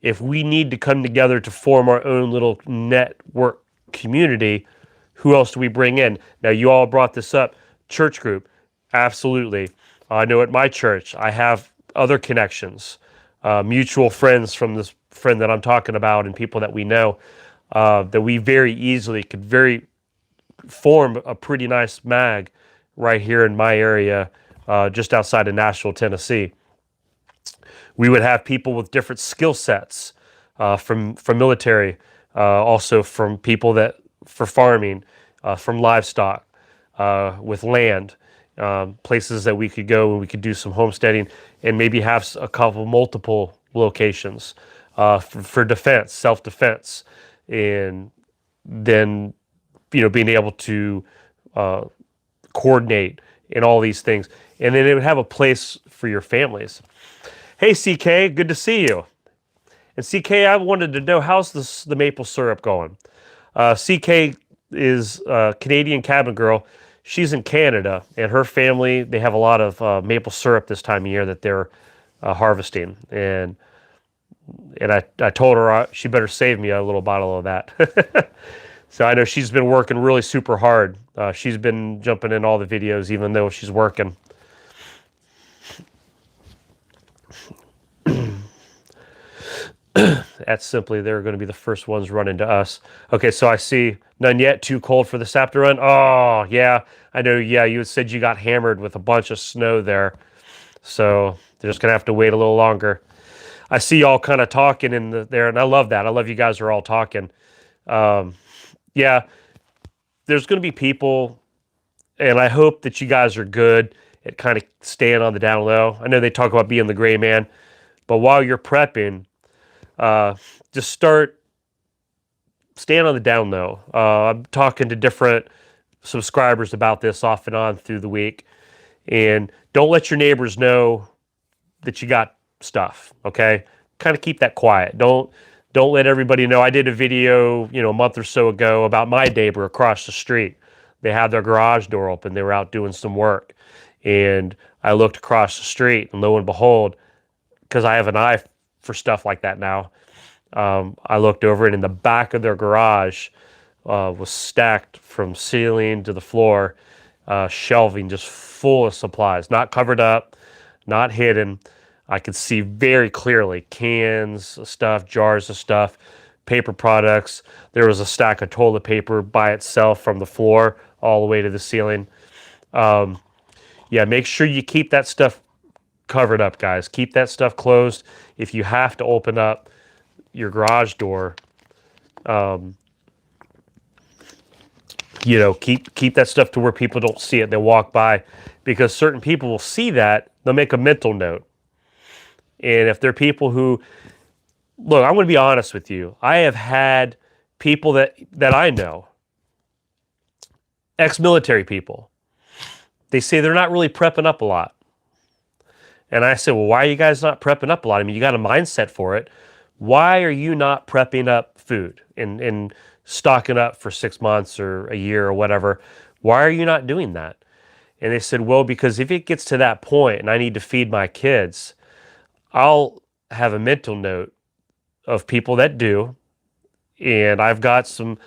If we need to come together to form our own little network community, who else do we bring in? Now, you all brought this up. Church group, absolutely. I know at my church, I have other connections, mutual friends from this friend that I'm talking about, and people that we know, that we very easily could form a pretty nice mag right here in my area, just outside of Nashville, Tennessee. We would have people with different skill sets, from military, also from people that for farming, from livestock, with land, places that we could go and we could do some homesteading, and maybe have multiple locations for defense, self-defense, and then being able to coordinate and all these things, and then it would have a place for your families. Hey, CK, good to see you. And CK, I wanted to know, how's the maple syrup going? CK is a Canadian cabin girl. She's in Canada, and her family, they have a lot of maple syrup this time of year that they're harvesting. And I told her she better save me a little bottle of that. So I know she's been working really super hard. She's been jumping in all the videos, even though she's working. That's simply, they're going to be the first ones running to us. Okay, so I see none yet. Too cold for the sap to run. Oh, yeah. I know, yeah, you said you got hammered with a bunch of snow there. So they're just going to have to wait a little longer. I see y'all kind of talking there, and I love that. I love you guys are all talking. Yeah, there's going to be people, and I hope that you guys are good at kind of staying on the down low. I know they talk about being the gray man, but while you're prepping, just staying on the down low. I'm talking to different subscribers about this off and on through the week, and don't let your neighbors know that you got stuff. Okay, kind of keep that quiet. Don't let everybody know. I did a video, a month or so ago about my neighbor across the street They had their garage door open. They were out doing some work. And I looked across the street, and lo and behold, because I have an eye for stuff like that now, I looked over, and in the back of their garage was stacked from ceiling to the floor, shelving just full of supplies, not covered up, not hidden. I could see very clearly cans of stuff, jars of stuff, paper products. There was a stack of toilet paper by itself from the floor all the way to the ceiling. Yeah, make sure you keep that stuff covered up, guys. Keep that stuff closed. If you have to open up your garage door, keep that stuff to where people don't see it. They walk by, because certain people will see that. They'll make a mental note. And if they're people who, look, I'm going to be honest with you. I have had people that I know, ex-military people, they say they're not really prepping up a lot. And I said, well, why are you guys not prepping up a lot? I mean, you got a mindset for it. Why are you not prepping up food and stocking up for 6 months or a year or whatever? Why are you not doing that? And they said, well, because if it gets to that point and I need to feed my kids, I'll have a mental note of people that do. And I've got some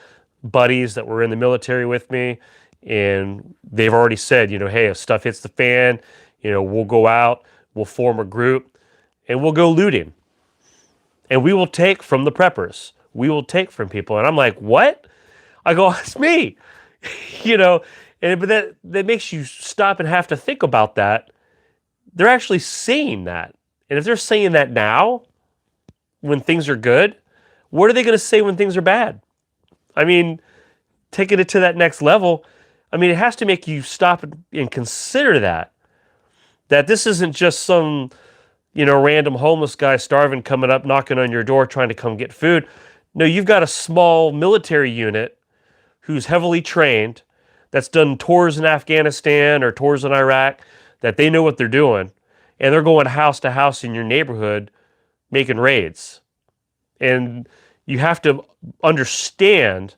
buddies that were in the military with me, and they've already said, hey, if stuff hits the fan, we'll go out, we'll form a group, and we'll go looting. And we will take from the preppers. We will take from people. And I'm like, what? I go, it's me. But that makes you stop and have to think about that. They're actually saying that. And if they're saying that now, when things are good, what are they going to say when things are bad? I mean, taking it to that next level, I mean, it has to make you stop and consider that this isn't just some, random homeless guy starving coming up, knocking on your door, trying to come get food. No, you've got a small military unit who's heavily trained, that's done tours in Afghanistan or tours in Iraq, that they know what they're doing. And they're going house to house in your neighborhood making raids. And you have to understand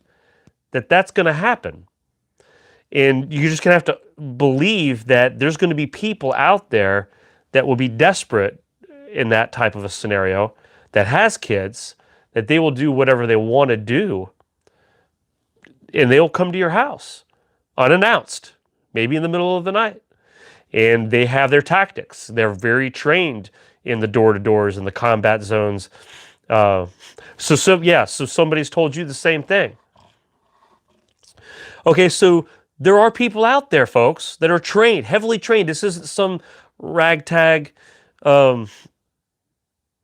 that that's going to happen. And you're just going to have to believe that there's going to be people out there that will be desperate in that type of a scenario, that has kids, that they will do whatever they want to do. And they'll come to your house unannounced, maybe in the middle of the night. And they have their tactics. They're very trained in the door-to-doors and the combat zones. So somebody's told you the same thing. Okay, so there are people out there, folks, that are trained, heavily trained. This isn't some ragtag,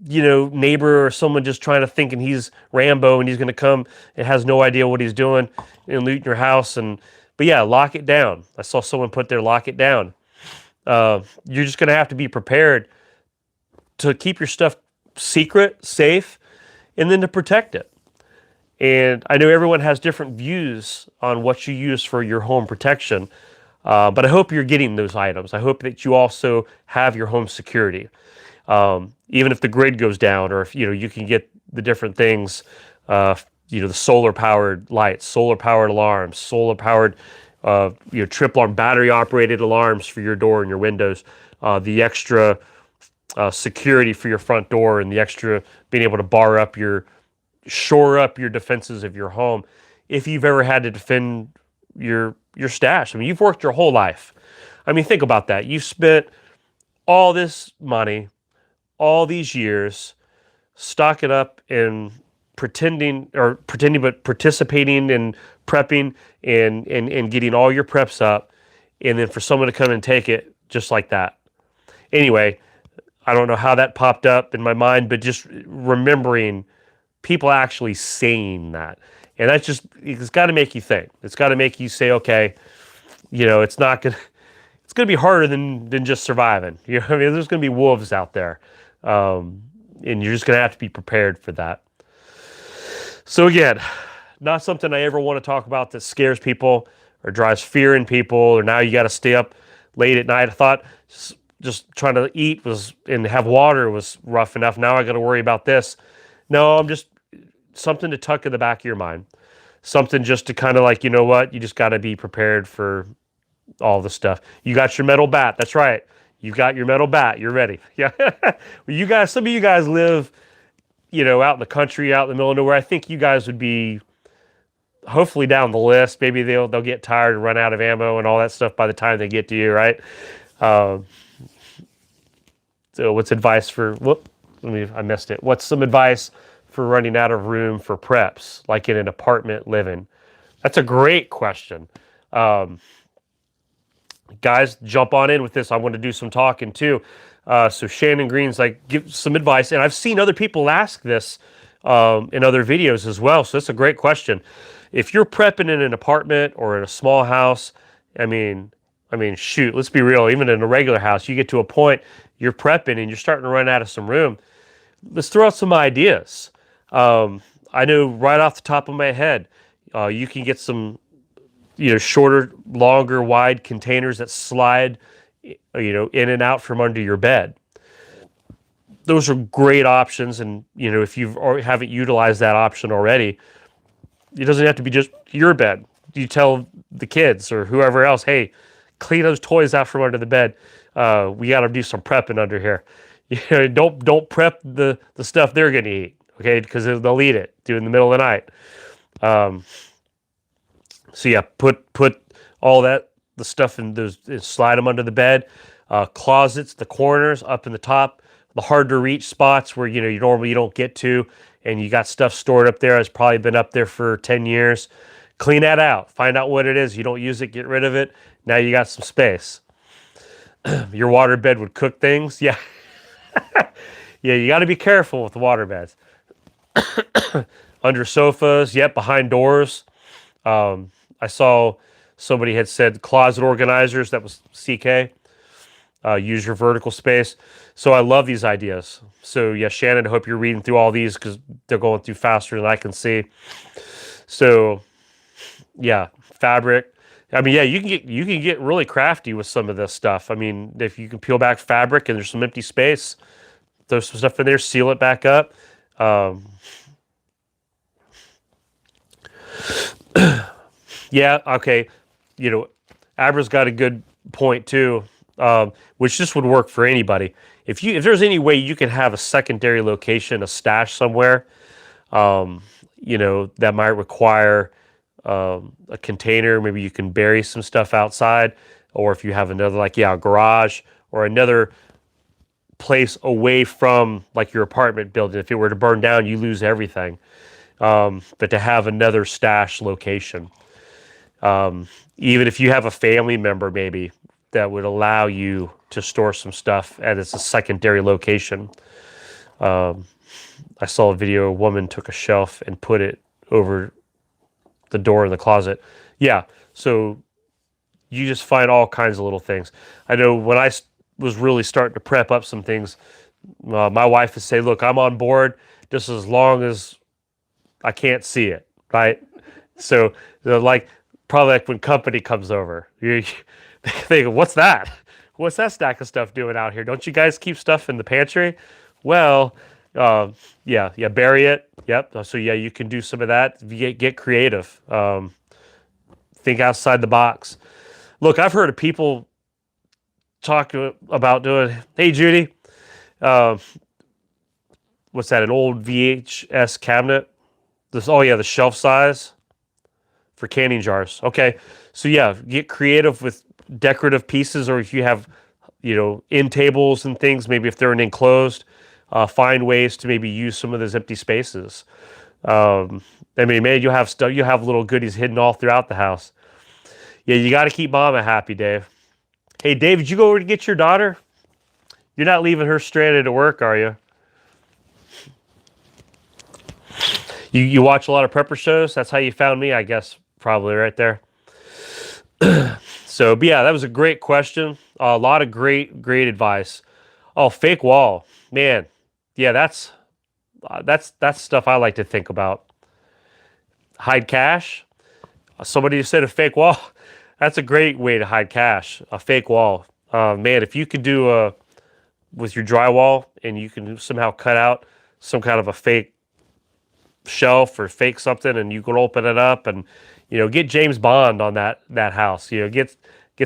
neighbor or someone just trying to thinking he's Rambo and he's going to come and has no idea what he's doing and loot your house. But yeah, lock it down. I saw someone put there, lock it down. You're just going to have to be prepared to keep your stuff secret, safe, and then to protect it. And I know everyone has different views on what you use for your home protection, but I hope you're getting those items. I hope that you also have your home security. Even if the grid goes down, or if you can get the different things, the solar-powered lights, solar-powered alarms, solar-powered trip alarm, battery-operated alarms for your door and your windows, the extra security for your front door, and the extra being able to shore up your defenses of your home. If you've ever had to defend your stash, I mean, you've worked your whole life. I mean, think about that. You've spent all this money, all these years, stocking up and participating in prepping and getting all your preps up, and then for someone to come and take it just like that. Anyway, I don't know how that popped up in my mind, but just remembering people actually saying that. And it's got to make you think. It's got to make you say, okay, it's going to be harder than just surviving. I mean, there's going to be wolves out there. And you're just going to have to be prepared for that. So again, not something I ever want to talk about that scares people or drives fear in people, or now you got to stay up late at night. I thought just trying to eat and have water was rough enough. Now I got to worry about this. No, I'm just something to tuck in the back of your mind. something just to kind of like, you know what, you just got to be prepared for all the stuff. You got your metal bat. That's right. You got your metal bat. You're ready. Yeah. You guys, some of you guys live, out in the country, out in the middle of nowhere. I think you guys would be hopefully down the list. Maybe they'll get tired and run out of ammo and all that stuff by the time they get to you, right? So what's advice for, I missed it. What's some advice for running out of room for preps, like in an apartment living? That's a great question. Guys, jump on in with this. I want to do some talking too. So Shannon Green's like, give some advice. And I've seen other people ask this in other videos as well. So that's a great question. If you're prepping in an apartment or in a small house, I mean, shoot, let's be real. Even in a regular house, you get to a point you're prepping and you're starting to run out of some room. Let's throw out some ideas. I know right off the top of my head, you can get some, shorter, longer, wide containers that slide, in and out from under your bed. Those are great options. And, if you haven't utilized that option already, it doesn't have to be just your bed. You tell the kids or whoever else, hey, clean those toys out from under the bed. We got to do some prepping under here. Don't prep the stuff they're going to eat, okay? Because they'll eat it in the middle of the night. So yeah, put all the stuff in those, slide them under the bed, closets, the corners, up in the top, the hard to reach spots where you normally don't get to, and you got stuff stored up there. It's probably been up there for 10 years. Clean that out. Find out what it is. You don't use it, get rid of it. Now you got some space. Your water bed would cook things. Yeah. Yeah, you got to be careful with the water beds. Under sofas, yep, behind doors. I saw somebody had said closet organizers. That was CK. Use your vertical space. So I love these ideas. So yeah, Shannon, I hope you're reading through all these because they're going through faster than I can see. So yeah, fabric. I mean, yeah, you can get really crafty with some of this stuff. I mean, if you can peel back fabric and there's some empty space, throw some stuff in there, seal it back up. Yeah, okay. Abra's got a good point too, which this would work for anybody. If there's any way you can have a secondary location, a stash somewhere, that might require a container. Maybe you can bury some stuff outside, or if you have another, a garage or another place away from your apartment building. If it were to burn down, you lose everything. But to have another stash location. Even if you have a family member maybe that would allow you to store some stuff and it's a secondary location. I saw a video, a woman took a shelf and put it over the door in the closet. Yeah, so you just find all kinds of little things. I know when I was really starting to prep up some things, my wife would say, look, I'm on board just as long as I can't see it, right? So probably when company comes over, they go, what's that? What's that stack of stuff doing out here? Don't you guys keep stuff in the pantry? Well, yeah, bury it. Yep. So yeah, you can do some of that. Get creative. Think outside the box. Look, I've heard of people talk about doing, hey, Judy, what's that, an old VHS cabinet? The shelf size for canning jars. Okay, so yeah, get creative with decorative pieces, or if you have, end tables and things, maybe if they're enclosed, find ways to maybe use some of those empty spaces. Man, you have little goodies hidden all throughout the house. Yeah, you got to keep Mama happy, Dave. Hey, Dave, did you go over to get your daughter? You're not leaving her stranded at work, are you? You watch a lot of prepper shows? That's how you found me, I guess, probably right there. So, but yeah, that was a great question. A lot of great advice. Oh, fake wall. Man, yeah, that's stuff I like to think about. Hide cash. Somebody said a fake wall. That's a great way to hide cash, a fake wall. Man, if you could do with your drywall and you can somehow cut out some kind of a fake shelf or fake something, and you can open it up and get James Bond on that house. Get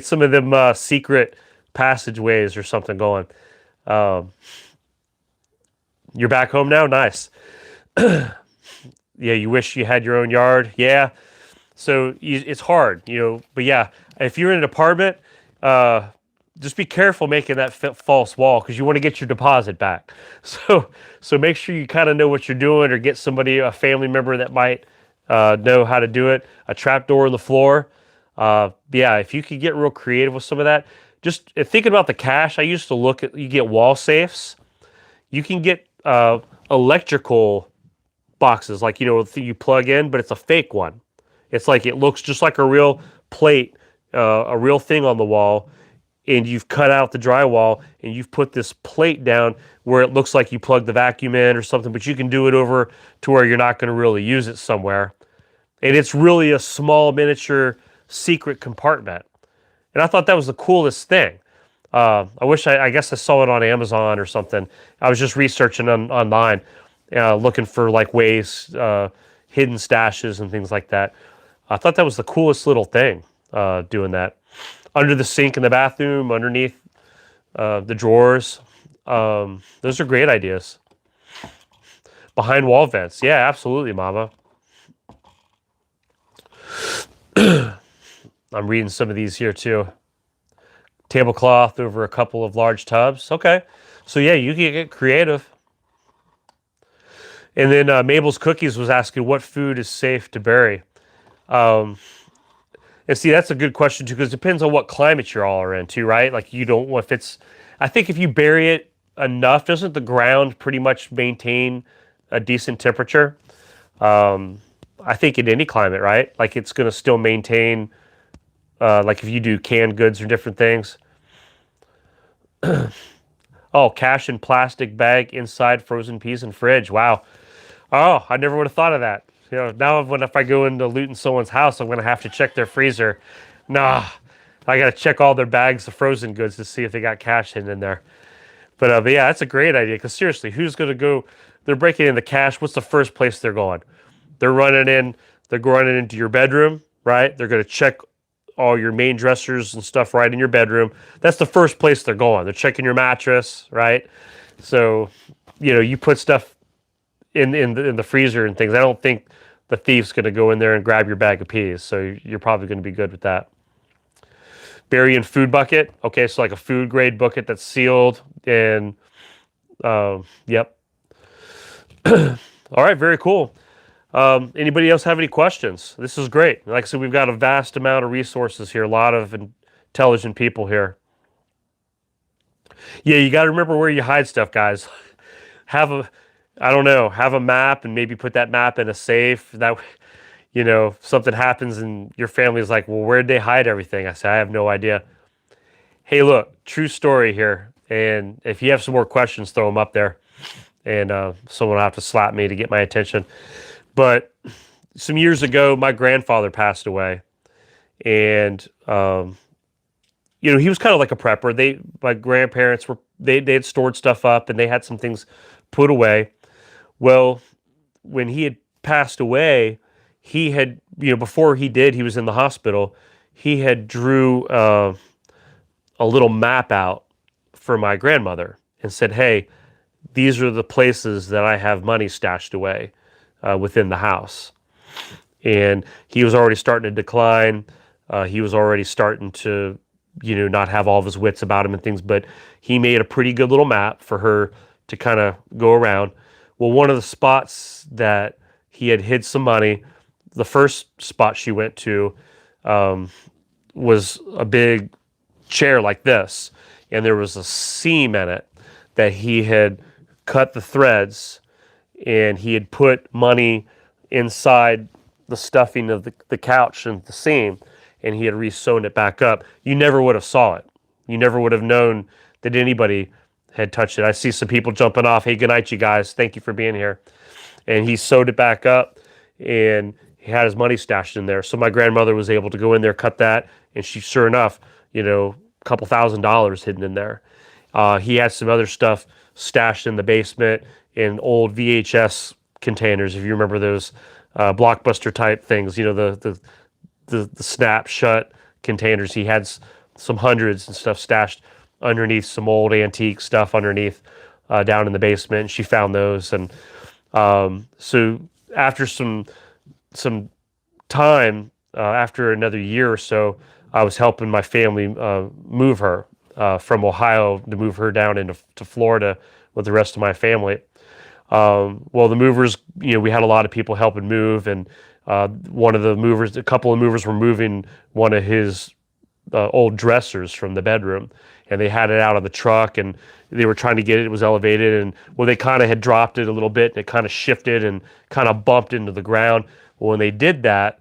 some of them secret passageways or something going. Um, you're back home now. Nice. Yeah, you wish you had your own yard. Yeah, so it's hard, But yeah, if you're in an apartment, just be careful making that false wall because you want to get your deposit back. So make sure you kind of know what you're doing, or get somebody, a family member that might know how to do it. A trap door in the floor. Yeah, if you could get real creative with some of that. Just thinking about the cash, I used to look at, you get wall safes. You can get electrical boxes, like you plug in, but it's a fake one. It's like, it looks just like a real plate, a real thing on the wall, and you've cut out the drywall and you've put this plate down where it looks like you plug the vacuum in or something, but you can do it over to where you're not going to really use it somewhere. And it's really a small miniature secret compartment. And I thought that was the coolest thing. I guess I saw it on Amazon or something. I was just researching online, looking for like ways, hidden stashes and things like that. I thought that was the coolest little thing, doing that. Under the sink in the bathroom, underneath the drawers. Those are great ideas. Behind wall vents. Yeah, absolutely, Mama. I'm reading some of these here too. Tablecloth over a couple of large tubs. Okay. So yeah, you can get creative. And then Mabel's Cookies was asking what food is safe to bury. And see, that's a good question too, because it depends on what climate you're all in too, right? Like you don't want, I think if you bury it enough, doesn't the ground pretty much maintain a decent temperature? I think in any climate, right? Like it's going to still maintain, like if you do canned goods or different things. Oh, cash in plastic bag inside frozen peas and fridge. Wow. Oh, I never would have thought of that. Now if I go into looting someone's house, I'm going to have to check their freezer. Nah, I got to check all their bags of frozen goods to see if they got cash hidden in there. But yeah, that's a great idea. Because seriously, who's going to go? They're breaking in the cash. What's the first place they're going? They're running into your bedroom, right? They're going to check all your main dressers and stuff right in your bedroom. That's the first place they're going. They're checking your mattress, right? So, you put stuff in the freezer and things. I don't think the thief's going to go in there and grab your bag of peas. So you're probably going to be good with that. Bury in food bucket. Okay, so like a food grade bucket that's sealed and yep. All right, very cool. Anybody else have any questions? This is great. Like I said, we've got a vast amount of resources here, a lot of intelligent people here. Yeah, you got to remember where you hide stuff, guys. Have a map and maybe put that map in a safe. That, if something happens and your family's like, well, where'd they hide everything? I say, I have no idea. Hey, look, true story here. And if you have some more questions, throw them up there. And someone will have to slap me to get my attention. But some years ago, my grandfather passed away, and he was kind of like a prepper. My grandparents they had stored stuff up, and they had some things put away. Well, when he had passed away, he had before he did, he was in the hospital. He had drew a little map out for my grandmother and said, "Hey, these are the places that I have money stashed away." Within the house. And he was already starting to decline. He was already starting to, not have all of his wits about him and things, but he made a pretty good little map for her to kind of go around. Well, one of the spots that he had hid some money, the first spot she went to was a big chair like this, and there was a seam in it that he had cut the threads, and he had put money inside the stuffing of the couch and the seam, and he had re-sewn it back up. You never would have saw it. You never would have known that anybody had touched it. I see some people jumping off. Hey, good night, you guys. Thank you for being here. And he sewed it back up, and he had his money stashed in there. So my grandmother was able to go in there, cut that, and she, sure enough, a couple $1,000s hidden in there. He had some other stuff stashed in the basement, in old VHS containers. If you remember those Blockbuster type things, the snap shut containers. He had some hundreds and stuff stashed underneath some old antique stuff underneath down in the basement. And she found those, and so after some time, after another year or so, I was helping my family move her from Ohio to move her down into Florida with the rest of my family. Well, the movers, we had a lot of people helping move, and a couple of movers were moving one of his old dressers from the bedroom, and they had it out of the truck, and they were trying to get it. It was elevated, and well, they kind of had dropped it a little bit, and it kind of shifted and kind of bumped into the ground. Well, when they did that,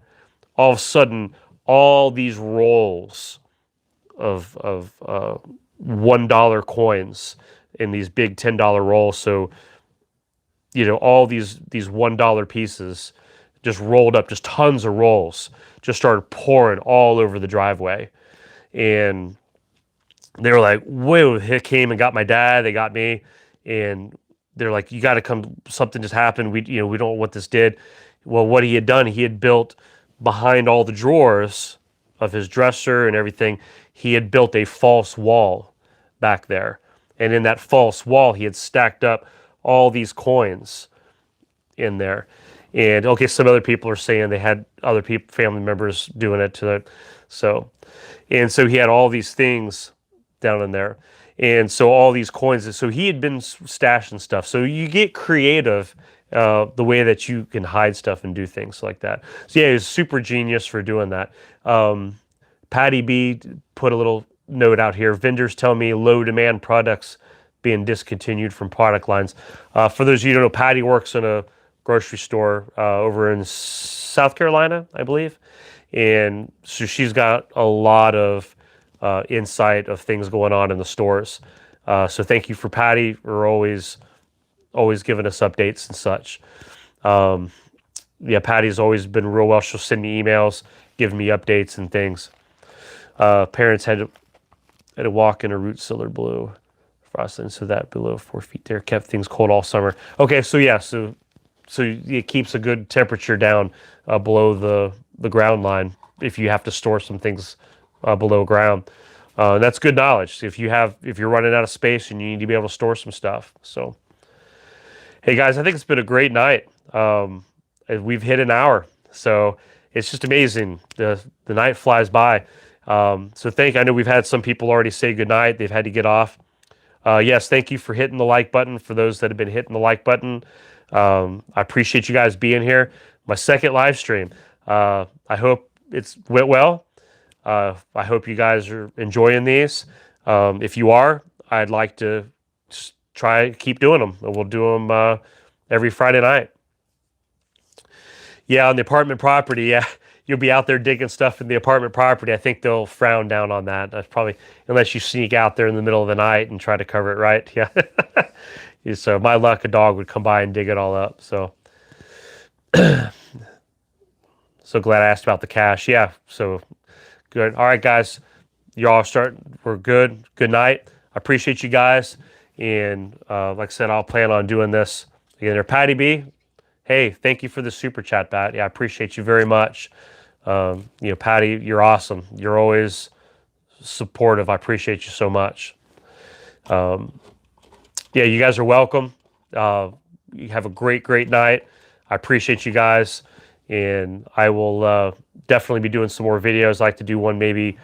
all of a sudden, all these rolls of $1 coins in these big $10 rolls. So, all these $1 pieces just rolled up, just tons of rolls, just started pouring all over the driveway. And they were like, whoa, it came and got my dad, they got me, and they're like, you got to come, something just happened. We don't know what this did. Well, what he had done, he had built behind all the drawers of his dresser and everything, he had built a false wall back there. And in that false wall, he had stacked up all these coins in there. And okay, some other people are saying they had other people, family members doing it to it. So he had all these things down in there. And so all these coins, so he had been stashing stuff. So you get creative the way that you can hide stuff and do things like that. So yeah, he was super genius for doing that. Patty B put a little note out here. Vendors tell me low demand products being discontinued from product lines. For those of you who don't know, Patty works in a grocery store over in South Carolina, I believe. And so she's got a lot of insight of things going on in the stores. So thank you for Patty for always giving us updates and such. Yeah, Patty's always been real well. She'll send me emails, giving me updates and things. Parents had to walk in a root cellar below frosting, so that below 4 feet there kept things cold all summer. Okay, so yeah, so it keeps a good temperature down below the ground line if you have to store some things below ground. That's good knowledge if you're running out of space and you need to be able to store some stuff. So, hey guys, I think it's been a great night. We've hit an hour, so it's just amazing. The night flies by. So I know we've had some people already say goodnight. They've had to get off. Yes, thank you for hitting the like button. For those that have been hitting the like button, I appreciate you guys being here. My second live stream. I hope it's went well. I hope you guys are enjoying these. If you are, I'd like to keep doing them. We'll do them every Friday night. Yeah, on the apartment property, yeah. You'll be out there digging stuff in the apartment property. I think they'll frown down on that. That's probably, unless you sneak out there in the middle of the night and try to cover it, right? Yeah. So my luck, a dog would come by and dig it all up. So, so glad I asked about the cash. Yeah. So good. All right, guys. Y'all we're good. Good night. I appreciate you guys. And like I said, I'll plan on doing this again. There, Patty B. Hey, thank you for the super chat, Pat. Yeah, I appreciate you very much. Patty, you're awesome. You're always supportive. I appreciate you so much. Yeah, you guys are welcome. You have a great night. I appreciate you guys. And I will definitely be doing some more videos. I like to do one maybe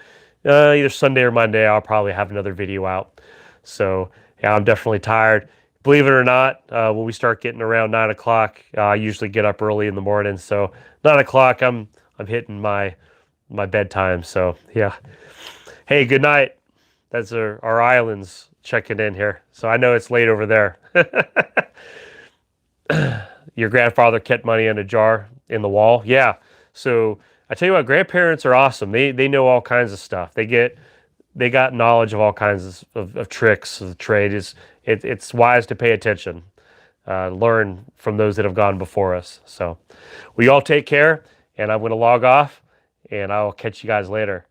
either Sunday or Monday. I'll probably have another video out. So, yeah, I'm definitely tired. Believe it or not, when we start getting around 9 o'clock, I usually get up early in the morning. So 9 o'clock, I'm hitting my bedtime. So yeah. Hey, good night. That's our islands checking in here. So I know it's late over there. Your grandfather kept money in a jar in the wall. Yeah. So I tell you what, grandparents are awesome. They know all kinds of stuff. They got knowledge of all kinds of tricks of the trade. It's wise to pay attention, learn from those that have gone before us. So we all take care, and I'm going to log off, and I'll catch you guys later.